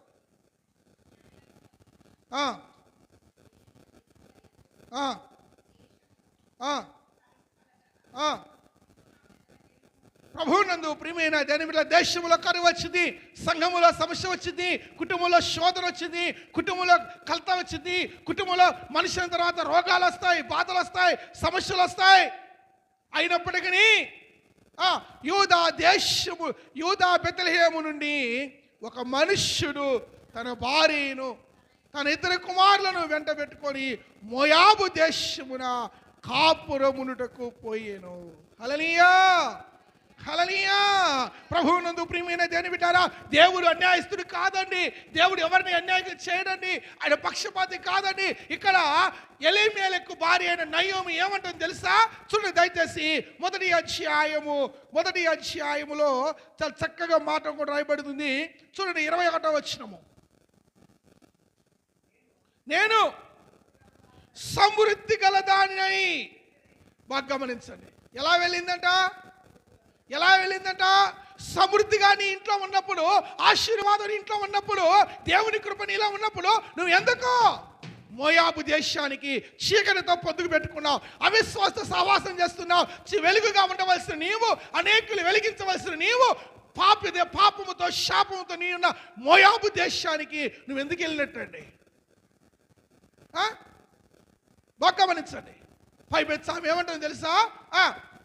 ప్రభువునందు ప్రియమైన దేవుని దేశంలో కరువు వచ్చింది, సంఘములో సమస్య వచ్చింది, కుటుంబంలో శోధన వచ్చింది, కుటుంబంలో కలత వచ్చింది, కుటుంబంలో మనుషుల తర్వాత రోగాలు వస్తాయి, బాధలు వస్తాయి, సమస్యలు వస్తాయి. అయినప్పటికీ యూదా బెత్లెహేము నుండి ఒక మనుష్యుడు తన భార్యను తన 2 కుమారులను వెంట పెట్టుకొని మోయాబు దేశమున కాపురమునుటకు పోయేను. హల్లెలూయా. ప్రభువునందు ప్రియమైన దేవుని బిడ్డారా, దేవుడు అన్యాయస్తుడు కాదండి. దేవుడు ఎవరిని అన్యాయం చేయడండి. ఆయన పక్షపాతి కాదండి. ఇక్కడ ఎలీమెలెకు భార్య అయిన నయోమి ఏమంటుంది తెలుసా? చూడండి దయచేసి మొదటి అధ్యాయములో చాలా చక్కగా మాట కూడా రాయబడుతుంది. చూడండి 21వ వచనము. నేను సమృద్ధి గలదానినై. బాగా గమనించండి. ఎలా వెళ్ళిందంట? సమృద్ధిగా నీ ఇంట్లో ఉన్నప్పుడు, ఆశీర్వాదం ఇంట్లో ఉన్నప్పుడు, దేవుని కృప నీలో ఉన్నప్పుడు నువ్వు ఎందుకు మోయాబు దేశానికి చీకటితో పొద్దుకు పెట్టుకున్నావు? అవిశ్వాస సహవాసం చేస్తున్నావు. వెలుగుగా ఉండవలసిన నీవు, అనేకులు వెలిగించవలసిన నీవు పాపముతో శాపముతో నీవున్న మోయాబు దేశానికి నువ్వు ఎందుకు వెళ్ళినట్టండి? బాగా గమనించండి. పైపెత్తి సామె ఏమంటుంది తెలుసా?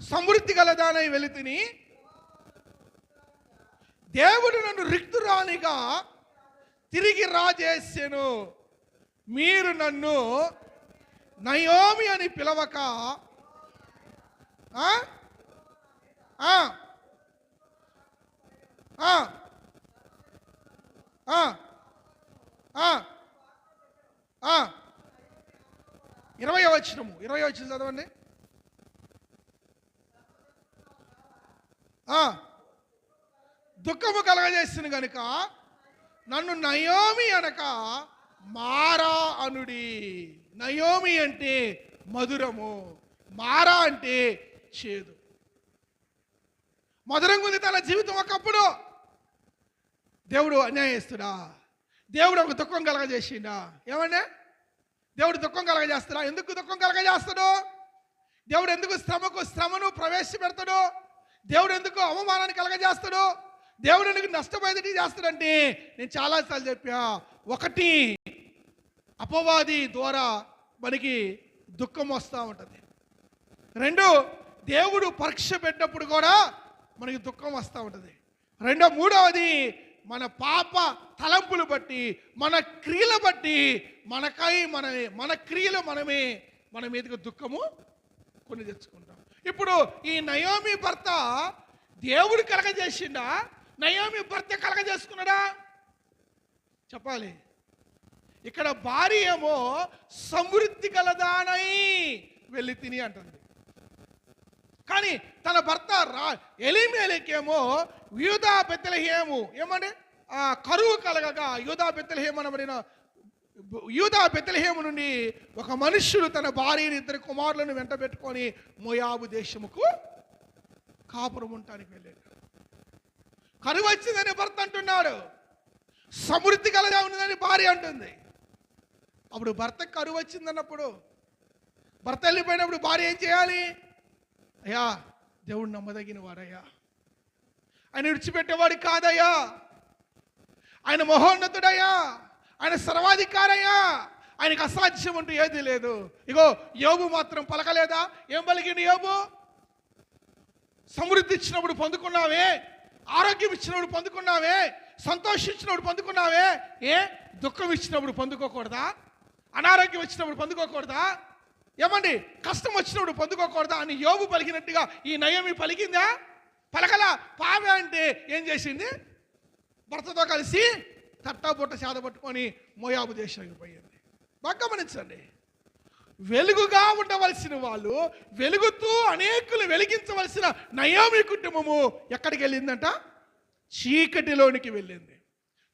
సమృద్ధి గలదానై వెళితిని, దేవుడు నన్ను రిక్తురాలిగా తిరిగి రాజేసెను. మీరు నన్ను నయోమి అని పిలవక ఆ 20వ వచనం చదవండి. దుఃఖము కలగజేసిన గనుక నన్ను నయోమి అనక మారా అనుడి. నయోమి అంటే మధురము, మారా అంటే చేదు. మధురంగా ఉంది తన జీవితం ఒకప్పుడు. దేవుడు అన్యాయస్తుడా? దేవుడు ఒక దుఃఖం కలగజేసిండా? ఏమంటే దేవుడు దుఃఖం కలగజేస్తాడా? ఎందుకు దుఃఖం కలగజేస్తాడు? దేవుడు ఎందుకు శ్రమను ప్రవేశపెడతాడు? దేవుడు ఎందుకు అవమానాన్ని కలగజేస్తాడు? దేవుడు ఎందుకు నష్టపోయేది చేస్తాడంటే నేను చాలాసార్లు చెప్పా. 1, అపవాది ద్వారా మనకి దుఃఖం వస్తూ ఉంటుంది. 2, దేవుడు పరీక్ష పెట్టినప్పుడు కూడా మనకి దుఃఖం వస్తూ ఉంటుంది. 3వది మన పాప తలంపులు బట్టి, మన క్రియలు బట్టి మన క్రియలు మన మీదకి దుఃఖము కొని తెచ్చుకుంటాం. ఇప్పుడు ఈ నయోమి భర్త దేవుడు కలగజేసిండా? నయోమి భర్త కలగజేసుకున్నాడా? చెప్పాలి. ఇక్కడ భార్య ఏమో సమృద్ధి గలదానై వెళ్ళి తిని అంటుంది. కానీ తన భర్త ఎలీమెలెకేమో యూదా బెత్లెహేము ఏమంటే కరువు కలగగా యూదా బెత్లెహేము నుండి ఒక మనుష్యుడు తన భార్యని 2 కుమారులను వెంట పెట్టుకొని మోయాబు దేశముకు కాపురం ఉండటానికి వెళ్ళాడు. కరువు వచ్చిందని భర్త అంటున్నాడు, సమృద్ధి కలగా ఉన్నదని భార్య అంటుంది. అప్పుడు భర్తకు కరువు వచ్చిందన్నప్పుడు, భర్త వెళ్ళిపోయినప్పుడు భార్య ఏం చేయాలి? అయ్యా దేవుడు నమ్మదగిన వాడయ్యా, ఆయన విడిచిపెట్టేవాడు కాదయ్యా, ఆయన మహోన్నతుడయ్యా, ఆయన సర్వాధికారయ్యా, ఆయనకు అసాధ్యం అంటూ ఏది లేదు. ఇగో యోబు మాత్రం పలకలేదా? ఏం పలికిండు యోబు? సమృద్ధి ఇచ్చినప్పుడు పొందుకున్నావే, ఆరోగ్యం ఇచ్చినప్పుడు పొందుకున్నావే, సంతోషించినప్పుడు ఏమండి కష్టం వచ్చినప్పుడు పొందుకోకూడదా అని యోబు పలికినట్టుగా ఈ నయోమి పలికిందా? పలకల. పావే అంటే ఏం చేసింది? భర్తతో కలిసి తట్టాబుట్ట చేద పట్టుకొని మోయాబు దేశానికి పోయింది. బాగా గమనించండి, వెలుగుగా ఉండవలసిన వాళ్ళు, వెలుగుతూ అనేకులు వెలిగించవలసిన నయోమి కుటుంబము ఎక్కడికి వెళ్ళిందంట? చీకటిలోనికి వెళ్ళింది.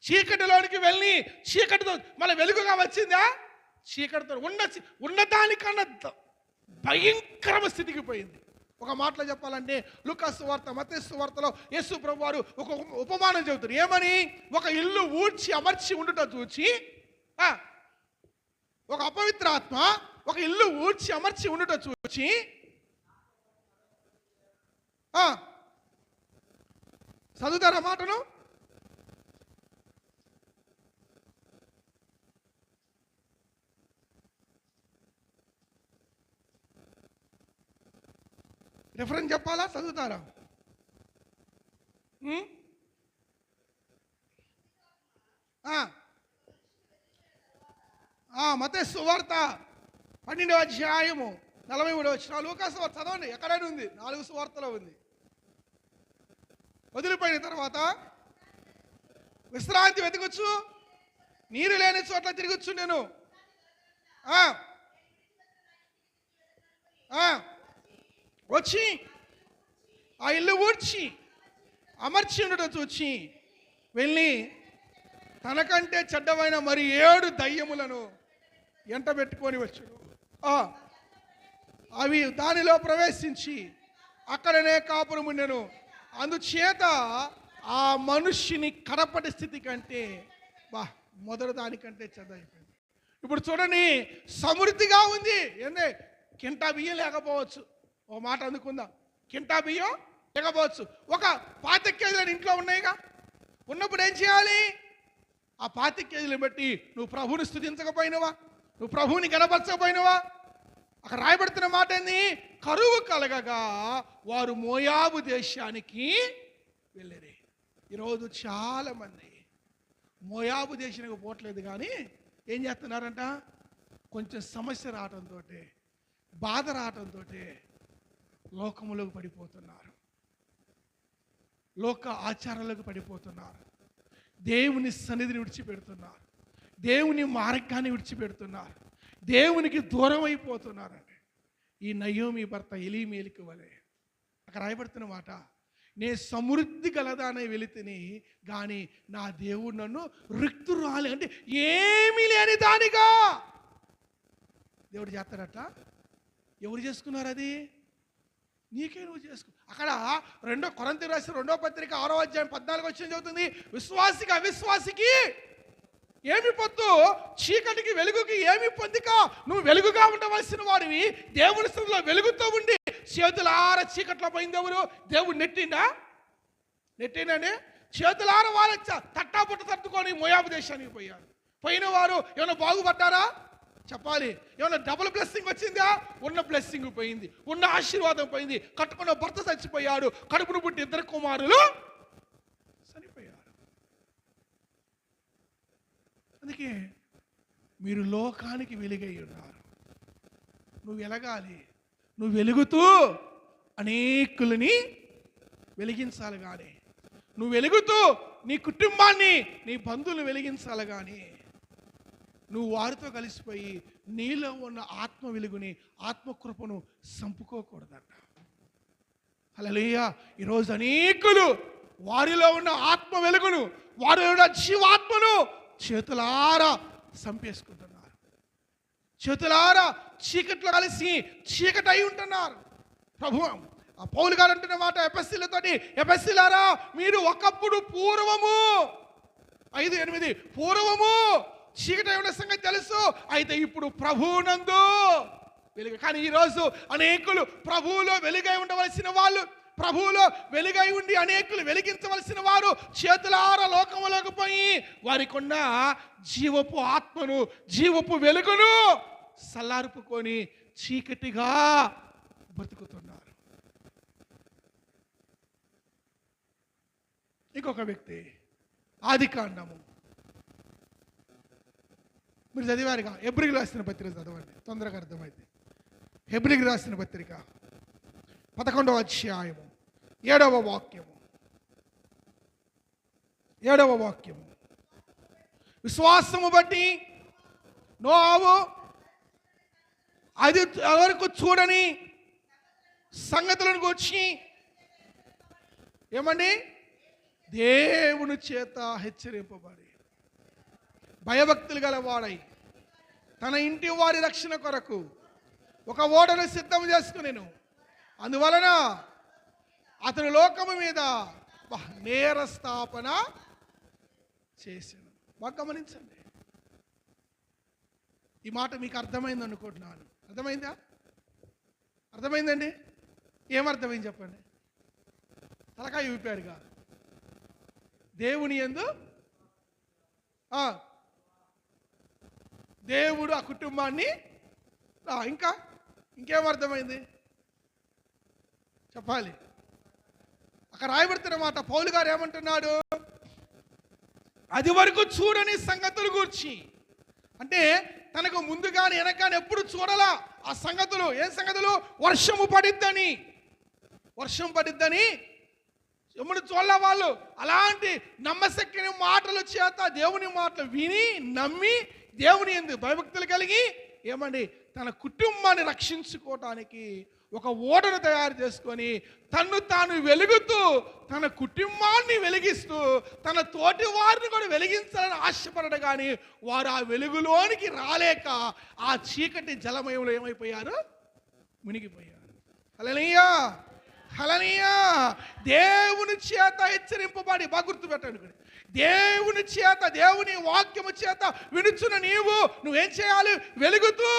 చీకటిలోనికి వెళ్ళి చీకటితో మళ్ళీ వెలుగుగా వచ్చిందా? చీకటితో ఉన్నదానికన్నా భయంకర స్థితికి పోయింది. ఒక మాటలో చెప్పాలంటే లూకా సువార్త, మత్తయి సువార్తలో యేసు ప్రభు వారు ఒక ఉపమానం చెబుతారు. ఏమని? ఒక ఇల్లు ఊడ్చి అమర్చి ఉండుట చూచి, ఒక అపవిత్ర ఆత్మ ఒక ఇల్లు ఊడ్చి అమర్చి ఉండుట చూచి చదువుతారా మాటను? రెఫరెన్స్ చెప్పాలా? చదువుతారా? మత్తయి సువార్త 12వ అధ్యాయము 43వ వచనం. లూకా సువార్త చదవండి, ఎక్కడైనా ఉంది, 4 సువార్తలో ఉంది. వదిలిపోయిన తర్వాత విశ్రాంతి వెతకొచ్చు, నీరు లేని చోట్ల తిరగచ్చు. నేను వచ్చి ఆ ఇల్లు ఊడ్చి అమర్చి ఉండటం చూచి వెళ్ళి తనకంటే చెడ్డమైన మరి 7 దయ్యములను ఎంట పెట్టుకొని వచ్చాడు. అవి దానిలో ప్రవేశించి అక్కడనే కాపురం ఉండెను. అందుచేత ఆ మనుష్యుని కడపటి స్థితి కంటే మొదటి దానికంటే చెడ్డ అయిపోయింది. ఇప్పుడు చూడండి, సమృద్ధిగా ఉంది. ఏందే, కింటా బియ్యం లేకపోవచ్చు, ఓ మాట అందుకుందాం, కింటా బియ్యం లేకపోవచ్చు, ఒక 25 కేజీలు ఇంట్లో ఉన్నాయిగా. ఉన్నప్పుడు ఏం చేయాలి? ఆ 25 కేజీలు బట్టి నువ్వు ప్రభువుని స్తుతించకపోయినవా, నువ్వు ప్రభువుని గణపరచకపోయినవా? అక్కడ రాయబడుతున్న మాట ఏంది? కరువు కలగగా వారు మోయాబు దేశానికి వెళ్ళారు. ఈరోజు చాలా మంది మోయాబు దేశానికి పోవట్లేదు, కానీ ఏం చేస్తున్నారంట? కొంచెం సమస్య రావడంతో, బాధ రావడంతో లోకములోకి పడిపోతున్నారు, లోక ఆచారాలకు పడిపోతున్నారు, దేవుని సన్నిధిని విడిచిపెడుతున్నారు, దేవుని మార్గాన్ని విడిచిపెడుతున్నారు, దేవునికి దూరం అయిపోతున్నారండి. ఈ నయోమి భర్త ఎలీమేలికి వలె అక్కడ రాయబడుతున్న మాట, నే సమృద్ధి గలదానే వెళితిని కానీ నా దేవుడు నన్ను రిక్తురాలి, అంటే ఏమీ లేని దానిగా దేవుడు చేస్తాడట. ఎవరు చేసుకున్నారు అది? నీకే నువ్వు చేసుకో. అక్కడ 2 కొరింథీయులకు రాసిన 2వ పత్రిక 6వ అధ్యాయం 14వ వచనం చదువుతుంది, విశ్వాసికి అవిశ్వాసికి ఏమి పొత్తు, చీకటికి వెలుగుకి ఏమి పొందిక. నువ్వు వెలుగుగా ఉండవలసిన వాడివి, దేవుని స్థితిలో వెలుగుతూ ఉండి చేతులార చీకట్లో పోయింది ఎవరు? దేవుడు నెట్టిండని చేతులార వాళ్ళ తట్టాపుట్ట తట్టుకొని మోయాబు దేశానికి పోయారు. పోయిన వారు ఏమైనా బాగుపడ్డారా? చెప్పాలి. ఏమన్నా డబుల్ బ్లెస్సింగ్ వచ్చిందా? ఉన్న బ్లెస్సింగ్ పోయింది, ఉన్న ఆశీర్వాదం పోయింది. కట్టుకున్న భర్త చచ్చిపోయాడు, కడుపును పుట్టి 2 కుమారులు చనిపోయారు. అందుకే మీరు లోకానికి వెలుగై ఉన్నారు. నువ్వు వెలగాలి, నువ్వు వెలుగుతూ అనేకులని వెలిగించాలి. కానీ నువ్వు వెలుగుతూ నీ కుటుంబాన్ని, నీ బంధువులు వెలిగించాలి. కానీ నువ్వు వారితో కలిసిపోయి నీలో ఉన్న ఆత్మ వెలుగుని, ఆత్మకృపను సంపుకోకూడదంట. హల్లెలూయా. ఈరోజు అనేకులు వారిలో ఉన్న ఆత్మ వెలుగును, వారిలో ఉన్న జీవాత్మను చేతులారా సంపేసుకుంటున్నారు. చేతులారా చీకట్లో కలిసి చీకటి అయి ఉంటున్నారు. ప్రభు ఆ పౌలు గారు అంటున్న మాట ఎఫెసీయులతోటి, ఎఫెసీయులారా మీరు ఒకప్పుడు పూర్వము 5:8 పూర్వము చీకటి ఉన్న సంగతి తెలుసు, అయితే ఇప్పుడు ప్రభువునందు వెలుగు. కానీ ఈరోజు అనేకులు ప్రభువులో వెలుగై ఉండవలసిన వాళ్ళు, ప్రభువులో వెలుగై ఉండి అనేకులు వెలిగించవలసిన వారు చేతులార లోకములోకి పోయి వారికి ఉన్న జీవపు ఆత్మను, జీవపు వెలుగును సల్లార్పుకొని చీకటిగా బ్రతుకుతున్నారు. ఇంకొక వ్యక్తి ఆదికాండము, మీరు చదివారుగా, ఎబ్రిలు రాసిన పత్రిక చదవండి, తొందరగా అర్థమైంది. హెబ్రీకి రాసిన పత్రిక 11వ అధ్యాయము 7వ వాక్యము. 7వ వాక్యము. విశ్వాసము బట్టి నోవాహు అది వరకు చూడని సంగతులను గురించి ఏమండి దేవుని చేత హెచ్చరింపబడి భయభక్తులు గలవాడై తన ఇంటి వారి రక్షణ కొరకు ఒక ఓడను సిద్ధం చేసుకునేను. అందువలన అతను లోకము మీద నేర స్థాపన చేశాను. బాగా గమనించండి, ఈ మాట మీకు అర్థమైంది అనుకుంటున్నాను. అర్థమైందా? అర్థమైందండి? ఏమర్థమైంది చెప్పండి? తలకాయ ఊపాడుగా. దేవుని యందు దేవుడు ఆ కుటుంబాన్ని ఇంకేమర్థమైంది చెప్పాలి. అక్కడ రాయబడుతున్న మాట పౌలు గారు ఏమంటున్నాడు? అది వరకు చూడని సంగతులు గూర్చి, అంటే తనకు ముందుగాని వెనకాని ఎప్పుడు చూడాలా ఆ సంగతులు. ఏం సంగతులు? వర్షం పడిద్దని ఎప్పుడు చూడాల వాళ్ళు. అలాంటి నమ్మశక్తిని మాటల చేత దేవుని మాటలు విని నమ్మి దేవుని యందు భయభక్తులు కలిగి ఏమండి తన కుటుంబాన్ని రక్షించుకోవటానికి ఒక ఓడను తయారు చేసుకొని తన్ను తాను వెలుగుతూ తన కుటుంబాన్ని వెలిగిస్తూ తన తోటి వారిని కూడా వెలిగించాలని ఆశపడడు. కానీ వారు ఆ వెలుగులోనికి రాలేక ఆ చీకటి జలమయంలో ఏమైపోయారు? మునిగిపోయారు. హల్లెలూయా, హల్లెలూయా. దేవుని చేత హెచ్చరింపబడి, బాగా గుర్తుపెట్టండి, దేవుని చేత దేవుని వాక్యము చేత వినుచున్న నువ్వేం చేయాలి? వెలుగుతూ.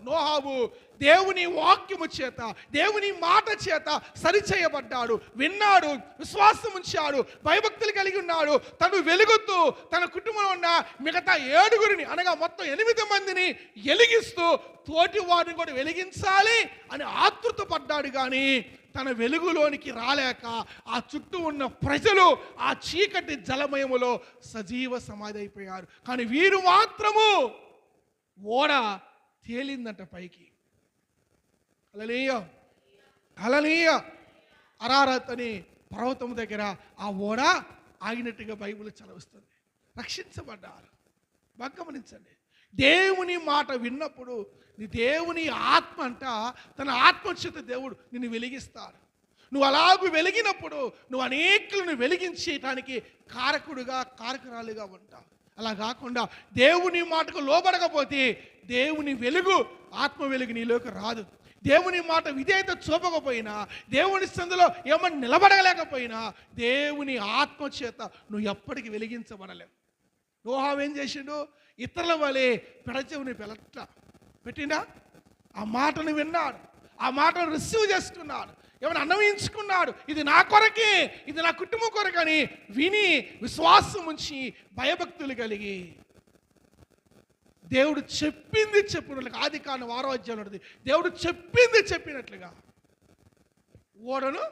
నోవాహు దేవుని వాక్యము చేత దేవుని మాట చేత సరిచేయబడ్డాడు, విన్నాడు, విశ్వాసం ఉంచాడు, భయభక్తులు కలిగి ఉన్నాడు. తను వెలుగుతూ తన కుటుంబంలో ఉన్న మిగతా 7గురిని అనగా మొత్తం 8 మందిని వెలిగిస్తూ తోటి వారిని కూడా వెలిగించాలి అని ఆతృత పడ్డాడు. కానీ తన వెలుగులోనికి రాలేక ఆ చుట్టూ ఉన్న ప్రజలు ఆ చీకటి జలమయములో సజీవ సమాధి అయిపోయారు. కానీ వీరు మాత్రము ఓడ తేలిందంట పైకి. హల్లెలూయా, హల్లెలూయా. అరారత్ అని పర్వతం దగ్గర ఆ ఓడ ఆగినట్టుగా బైబిల్ చదివిస్తుంది. రక్షించబడ్డారు. బాగా గమనించండి, దేవుని మాట విన్నప్పుడు నీ దేవుని ఆత్మ అంట తన ఆత్మచేత దేవుడు నిన్ను వెలిగిస్తాడు. నువ్వు అలాగూ వెలిగినప్పుడు నువ్వు అనేకులను వెలిగించడానికి కారకురాలుగా ఉంటావు. అలా కాకుండా దేవుని మాటకు లోబడకపోతే దేవుని వెలుగు, ఆత్మ వెలుగు నీలోకి రాదు. దేవుని మాట విధేయత చూపకపోయినా, దేవుని సందులో ఏమన్నా నిలబడలేకపోయినా దేవుని ఆత్మ చేత నువ్వు ఎప్పటికీ వెలిగించబడలేవు. నోవాహు ఏం చేసిండు? ఇతరుల వలె పెడచెవిని పెట్టినా ఆ మాటను విన్నాడు, ఆ మాటను రిసీవ్ చేసుకున్నాడు, ఏమైనా అన్వయించుకున్నాడు. ఇది నా కొరకే, ఇది నా కుటుంబం కొరకని విని విశ్వాసం ఉంచి భయభక్తులు కలిగి దేవుడు చెప్పింది చెప్పినట్లుగా, ఆదికాండం 6వ అధ్యాయంలో ఉన్నది, దేవుడు చెప్పింది చెప్పినట్లుగా ఓడను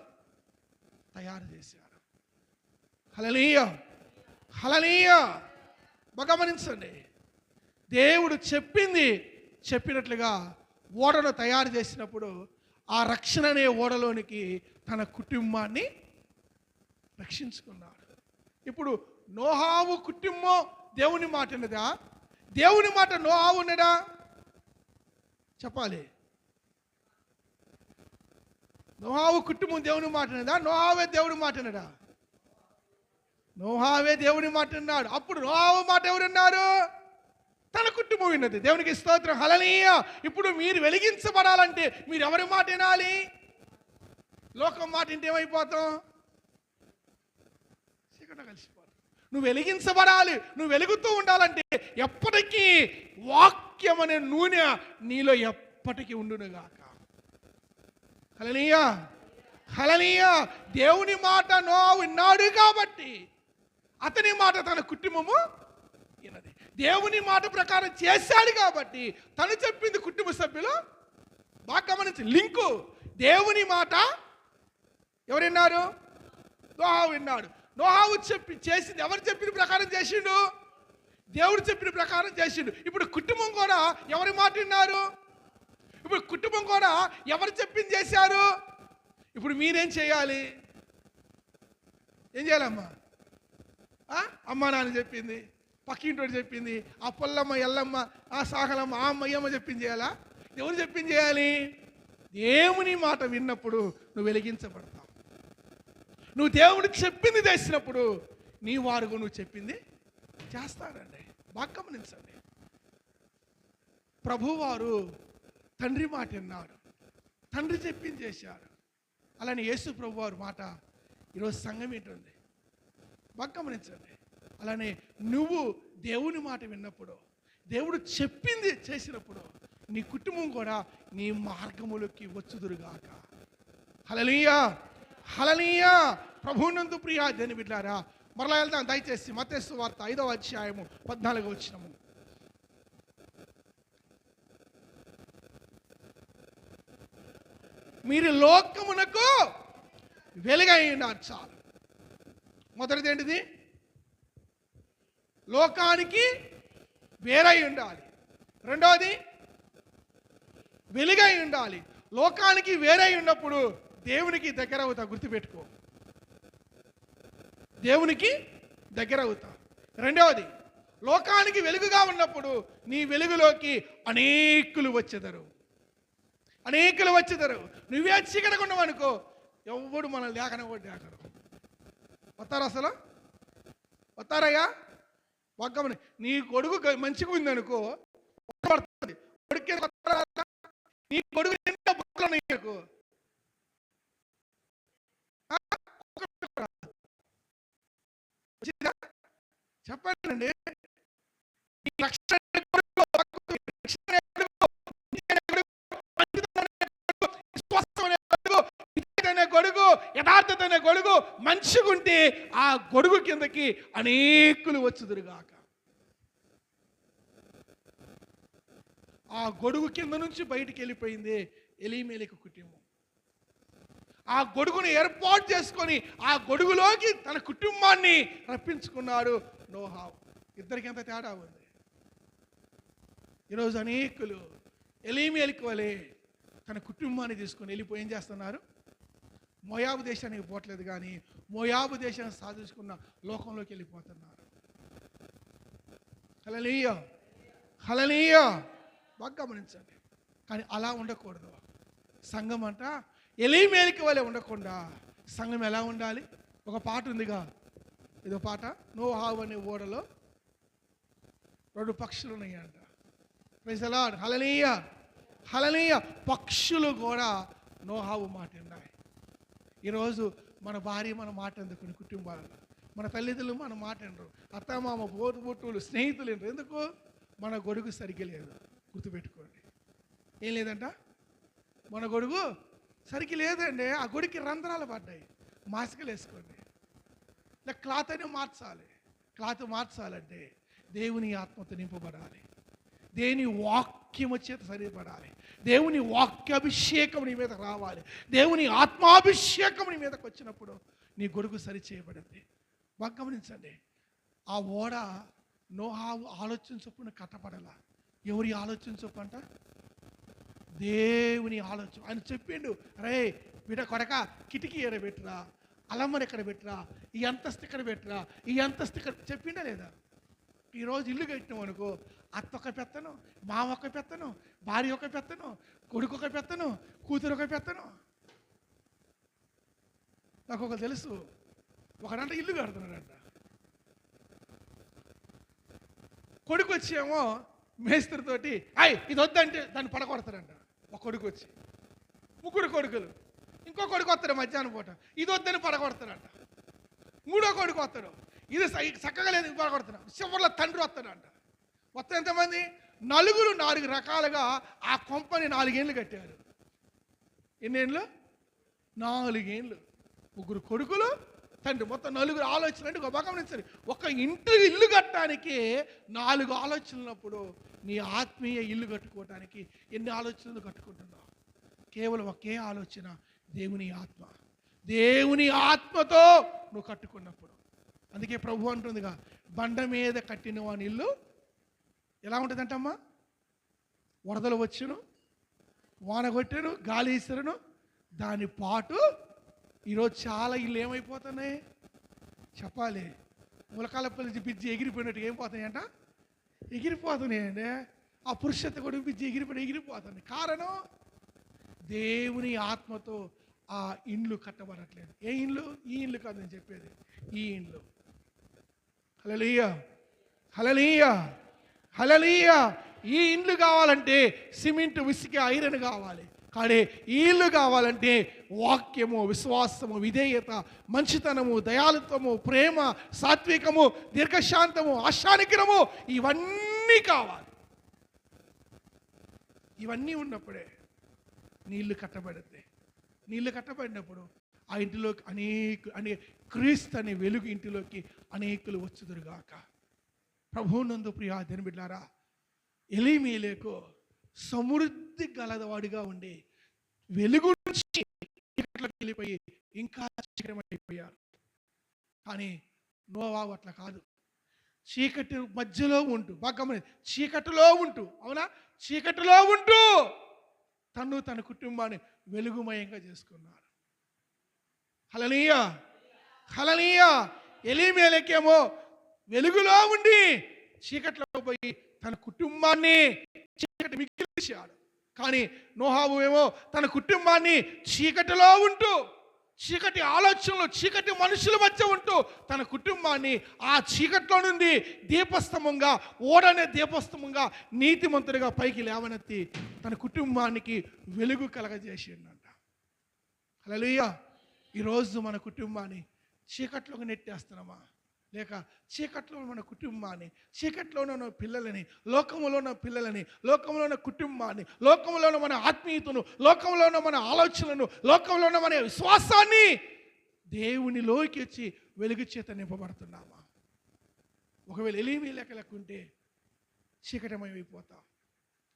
తయారు చేశాడు. హల్లెలూయా, హల్లెలూయా. గమనించండి, దేవుడు చెప్పింది చెప్పినట్లుగా ఓడను తయారు చేసినప్పుడు ఆ రక్షణ అనే ఓడలోనికి తన కుటుంబాన్ని రక్షించుకున్నాడు. ఇప్పుడు నోవాహు కుటుంబం దేవుని మాట ఉన్నదా? దేవుని మాట నోవాహు ఉన్నదా? చెప్పాలి. నోవాహు కుటుంబం దేవుని మాట ఉన్నదా? నోవాహువే దేవుని మాట ఉన్నదా? నోవాహువే దేవుని మాట అన్నాడు. అప్పుడు నోవాహు మాట ఎవరున్నారు? తన కుటుంబం విన్నది. దేవునికి స్తోత్రం, హల్లెలూయా. ఇప్పుడు మీరు వెలిగించబడాలంటే మీరు ఎవరి మాట వినాలి? లోకం మాట వింటే ఏమైపోతాం? చీకట కలిసిపోతాం. నువ్వు వెలిగించబడాలి, నువ్వు వెలుగుతూ ఉండాలంటే ఎప్పటికీ వాక్యం అనే నూనె నీలో ఎప్పటికీ ఉండునుగాక. హల్లెలూయా, హల్లెలూయా. దేవుని మాట నోవాహు విన్నాడు కాబట్టి అతని మాట తన కుటుంబము విన్నది. దేవుని మాట ప్రకారం చేశాడు కాబట్టి తను చెప్పింది కుటుంబ సభ్యులు బాగా గమనించి లింకు. దేవుని మాట ఎవరు విన్నారు? నోవాహు విన్నాడు. నోవాహు చేసింది ఎవరు చెప్పిన ప్రకారం చేసిండు? దేవుడు చెప్పిన ప్రకారం చేసిండు. ఇప్పుడు కుటుంబం కూడా ఎవరి మాట విన్నారు? ఇప్పుడు కుటుంబం కూడా ఎవరు చెప్పింది చేశారు? ఇప్పుడు మీరేం చేయాలి? ఏం చేయాలమ్మా? అమ్మ నాన్న చెప్పింది, పక్కింటోడు చెప్పింది, ఆ పొల్లమ్మ ఎల్లమ్మ ఆ సాగలమ్మ ఆ అమ్మయ్యమ్మ చెప్పింది చేయాలా? ఎవరు చెప్పింది చేయాలి? దేవుని మాట విన్నప్పుడు నువ్వు వెలిగించబడతావు. నువ్వు దేవుడికి చెప్పింది చేసినప్పుడు నీ వారుగా నువ్వు చెప్పింది చేస్తారండి. బాగా గమనించండి. ప్రభువారు తండ్రి మాట విన్నారు, తండ్రి చెప్పింది చేశారు. అలానే యేసు ప్రభువారు మాట ఈరోజు సంఘం ఏంటుంది బాగా గమనించండి. అలానే నువ్వు దేవుని మాట విన్నప్పుడు, దేవుడు చెప్పింది చేసినప్పుడు నీ కుటుంబం కూడా నీ మార్గములోకి వచ్చుదురుగాక. హల్లెలూయా, హల్లెలూయా. ప్రభువునందు ప్రియ దేని బిడ్డలారా, మరలా వెళ్దాం దయచేసి మత్తయి సువార్త 5వ అధ్యాయము 14వ వచనము. మీరు లోకమునకు వెలుగై ఉన్నారు. చాలు. మొదటిది ఏంటిది? లోకానికి వేరై ఉండాలి. రెండవది వెలుగై ఉండాలి. లోకానికి వేరై ఉన్నప్పుడు దేవునికి దగ్గర అవుతా. గుర్తుపెట్టుకో, దేవునికి దగ్గర అవుతా. రెండవది, లోకానికి వెలుగుగా ఉన్నప్పుడు నీ వెలుగులోకి అనేకులు వచ్చేదరు, అనేకులు వచ్చేదరు. నువ్వే చీకటిగా ఉన్నావనుకో, ఎవడు మనల్ని లేకనవాడు లేకరు. వస్తారా? అసలు వస్తారయ్యా? ఒక్కమని నీ కొడుకు మంచిగా ఉందనుకో, నీ కొడుకు ఎన్నో బుక్కలు ఉన్నాయి నీకు. చెప్పండి. గొడుగు యథార్థత అనే గొడుగు మంచిగుంటే ఆ గొడుగు కిందకి అనేకులు వచ్చుదురుగాక. ఆ గొడుగు కింద నుంచి బయటికి వెళ్ళిపోయింది ఎలీమెలెకు కుటుంబం. ఆ గొడుగును ఏర్పాటు చేసుకొని ఆ గొడుగులోకి తన కుటుంబాన్ని రప్పించుకున్నాడు నోహా. ఇద్దరికి ఎంత తేడా ఉంది. ఈరోజు అనేకులు ఎలీమెలెకు వలె తన కుటుంబాన్ని తీసుకొని వెళ్ళిపోయి ఏం చేస్తున్నారు? మోయాబు దేశానికి పోవట్లేదు, కానీ మోయాబు దేశాన్ని సాధించుకున్న లోకంలోకి వెళ్ళిపోతున్నారు. హల్లెలూయా, హల్లెలూయా. బాగా గమనించండి. కానీ అలా ఉండకూడదు. సంఘం అంట ఎలీమెలెకు వలె ఉండకుండా సంఘం ఎలా ఉండాలి? ఒక పాట ఉందిగా, ఇదో పాట. నోహా అనే ఓడలో 2 పక్షులు ఉన్నాయంట. Praise the lord. Hallelujah, hallelujah. పక్షులు కూడా నోహావు మాట ఉన్నాయి. ఈరోజు మన భార్య మన మాట ఎందుకు కుటుంబాలలో, మన తల్లిదండ్రులు మన మాట అనరు, అత్తమామ బోటులు స్నేహితులు ఏంటారు. ఎందుకు? మన గొడుగు సరిగ్గా లేదు. గుర్తుపెట్టుకోండి. ఏం లేదంట? మన గొడుగు సరిగ్గా లేదండి. ఆ గొడుగుకి రంధ్రాలు పడ్డాయి. మాస్కులు వేసుకోండి. ఇలా క్లాత్ అయినా మార్చాలి. క్లాత్ మార్చాలంటే దేవుని ఆత్మతో నింపబడాలి, దేవుని వాక్యము చేత సరిపడాలి, దేవుని వాక్యాభిషేకం నీ మీద రావాలి, దేవుని ఆత్మాభిషేకం నీ మీదకి వచ్చినప్పుడు నీ గొడుగు సరి చేయబడింది. బాగా గమనించండి. ఆ ఓడ నోహావు ఆలోచన చొప్పున కట్టబడాల. ఎవరి ఆలోచన చొప్పంట? దేవుని ఆలోచన. ఆయన చెప్పిండు, రే బిడ్డ కొడక కిటికీ ఎక్కడ పెట్టరా, అలమ్మని ఎక్కడ పెట్టరా, ఈ అంతస్తు ఇక్కడ పెట్టరా, ఈ అంతస్తు ఇక్కడ చెప్పిండా లేదా? ఈరోజు ఇల్లు కట్టినాం అనుకో, అత్త ఒక పెత్తనం, మామ ఒక పెత్తనం, భార్య ఒక పెత్తనం, కొడుకు ఒక పెత్తనం, కూతురు ఒక పెత్తనం. నాకు ఒక తెలుసు, ఒకడంట ఇల్లు కడుతున్నాడంట. కొడుకు వచ్చేమో మేస్త్రితోటి ఇది వద్దంటే దాన్ని పడగొడతాడంట. ఒక కొడుకు వచ్చి, 3 కొడుకులు, ఇంకో కొడుకు వస్తాడు మధ్యాహ్నం పూట, ఇది వద్దని పడగొడతాడంట. 3వ కొడుకు వస్తాడు, ఇది చక్కగా లేదు పడగొడతాడు. చివరిలో తండ్రి వస్తాడంట. మొత్తం ఎంతమంది? 4 రకాలుగా ఆ కొంపని 4 ఏళ్ళు కట్టారు. ఎన్నేళ్ళు? 4 ఏళ్ళు. 3 కొడుకులు, తండ్రి, మొత్తం 4 ఆలోచనలు. అంటే ఒక గమనించండి, ఒక ఇంటి ఇల్లు కట్టడానికి 4 ఆలోచనలప్పుడు నీ ఆత్మీయ ఇల్లు కట్టుకోవటానికి ఎన్ని ఆలోచనలు కట్టుకుంటున్నావు? కేవలం ఒకే ఆలోచన, దేవుని ఆత్మ. దేవుని ఆత్మతో నువ్వు కట్టుకున్నప్పుడు. అందుకే ప్రభు అంటుందిగా, బండ మీద కట్టిన వాని ఇల్లు ఎలా ఉంటుందంటమ్మా? వరదలు వచ్చును, వాన కొట్టాను, గాలి ఇస్తాను, దాని పాటు ఈరోజు చాలా ఇల్లు ఏమైపోతున్నాయి చెప్పాలి, ములకాలపల్లి బిజ్జి ఎగిరిపోయినట్టు ఏం పోతున్నాయంట, ఎగిరిపోతున్నాయండి. ఆ పురుషత కూడా బిజ్జి ఎగిరిపోతుంది. కారణం దేవుని ఆత్మతో ఆ ఇండ్లు కట్టబడట్లేదు. ఏ ఇండ్లు? ఈ ఇండ్లు కాదు నేను చెప్పేది, ఈ ఇండ్లు. హల్లెలూయా, హల్లెలూయా, హల్లెలూయా. ఈ ఇండ్లు కావాలంటే సిమెంట్, విసికి, ఐరన్ కావాలి. కానీ ఈ ఇల్లు కావాలంటే వాక్యము, విశ్వాసము, విధేయత, మంచితనము, దయాళుత్వము, ప్రేమ, సాత్వికము, దీర్ఘశాంతము, ఆశానిగ్రహము ఇవన్నీ కావాలి. ఇవన్నీ ఉన్నప్పుడే నీళ్లు కట్టబడితే, నీళ్లు కట్టబడినప్పుడు ఆ ఇంటిలోకి క్రీస్తు అనే వెలుగు ఇంటిలోకి అనేకులు వచ్చుదురుగాక. ప్రభువునందు ప్రియా దేవుని బిడ్డలారా, ఎలీమేలెకు సమృద్ధి గలవాడిగా ఉండి వెలుగు నుంచి చీకట్లోకి వెళ్ళిపోయి ఇంకా చీకటమైపోయారు. కానీ నోవాహు అట్లా కాదు. చీకటి మధ్యలో ఉంటూ, బాగా గమని, చీకటిలో ఉంటూ, అవునా, చీకటిలో ఉంటూ తన కుటుంబాన్ని వెలుగుమయంగా చేసుకున్నారు. హల్లెలూయా, హల్లెలూయా. ఎలీమేలెకేమో వెలుగులో ఉండి చీకట్లో పోయి తన కుటుంబాన్ని చీకటి మిగిల్చాడు. కానీ నోవాహు ఏమో తన కుటుంబాన్ని చీకటిలో ఉంటూ, చీకటి ఆలోచనలు, చీకటి మనుషుల మధ్య ఉంటూ తన కుటుంబాన్ని ఆ చీకట్లో నుండి దీపస్తంభంగా, ఓడనే దీపస్తంభంగా నీతిమంతుడిగా పైకి లేవనెత్తి తన కుటుంబానికి వెలుగు కలగజేసిండంట. హల్లెలూయా. ఈరోజు మన కుటుంబాన్ని చీకట్లోకి నెట్టేస్తున్నామా? లేక చీకట్లో మన కుటుంబాన్ని, చీకట్లో ఉన్న పిల్లలని, లోకంలో ఉన్న పిల్లలని, లోకంలో ఉన్న కుటుంబాన్ని, లోకంలో ఉన్న మన ఆత్మీయతను, లోకంలో ఉన్న మన ఆలోచనలను, లోకంలో ఉన్న మన విశ్వాసాన్ని దేవునిలోకి వచ్చి వెలుగు చేత నింపబడుతున్నామా? ఒకవేళ ఎలీమీ లెక్కుంటే చీకటమైపోతాం.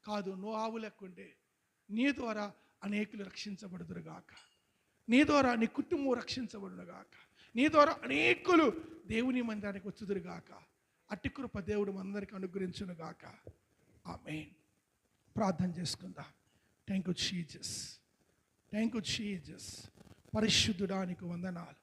కాదు, నోవాహు లెక్కుంటే నీ ద్వారా అనేకులు రక్షించబడుదురుగాక, నీ ద్వారా నీ కుటుంబం రక్షించబడునుగాక, నీ ద్వారా అనేకులు దేవుని మందిరానికి వచ్చుదురుగాక. అట్టి కృప దేవుడు మనందరికీ అనుగ్రహించునుగాక. ఆమేన్. ప్రార్థన చేసుకుందాం. Thank you Jesus, thank you Jesus. పరిశుద్ధుడా నీకు వందనాలు.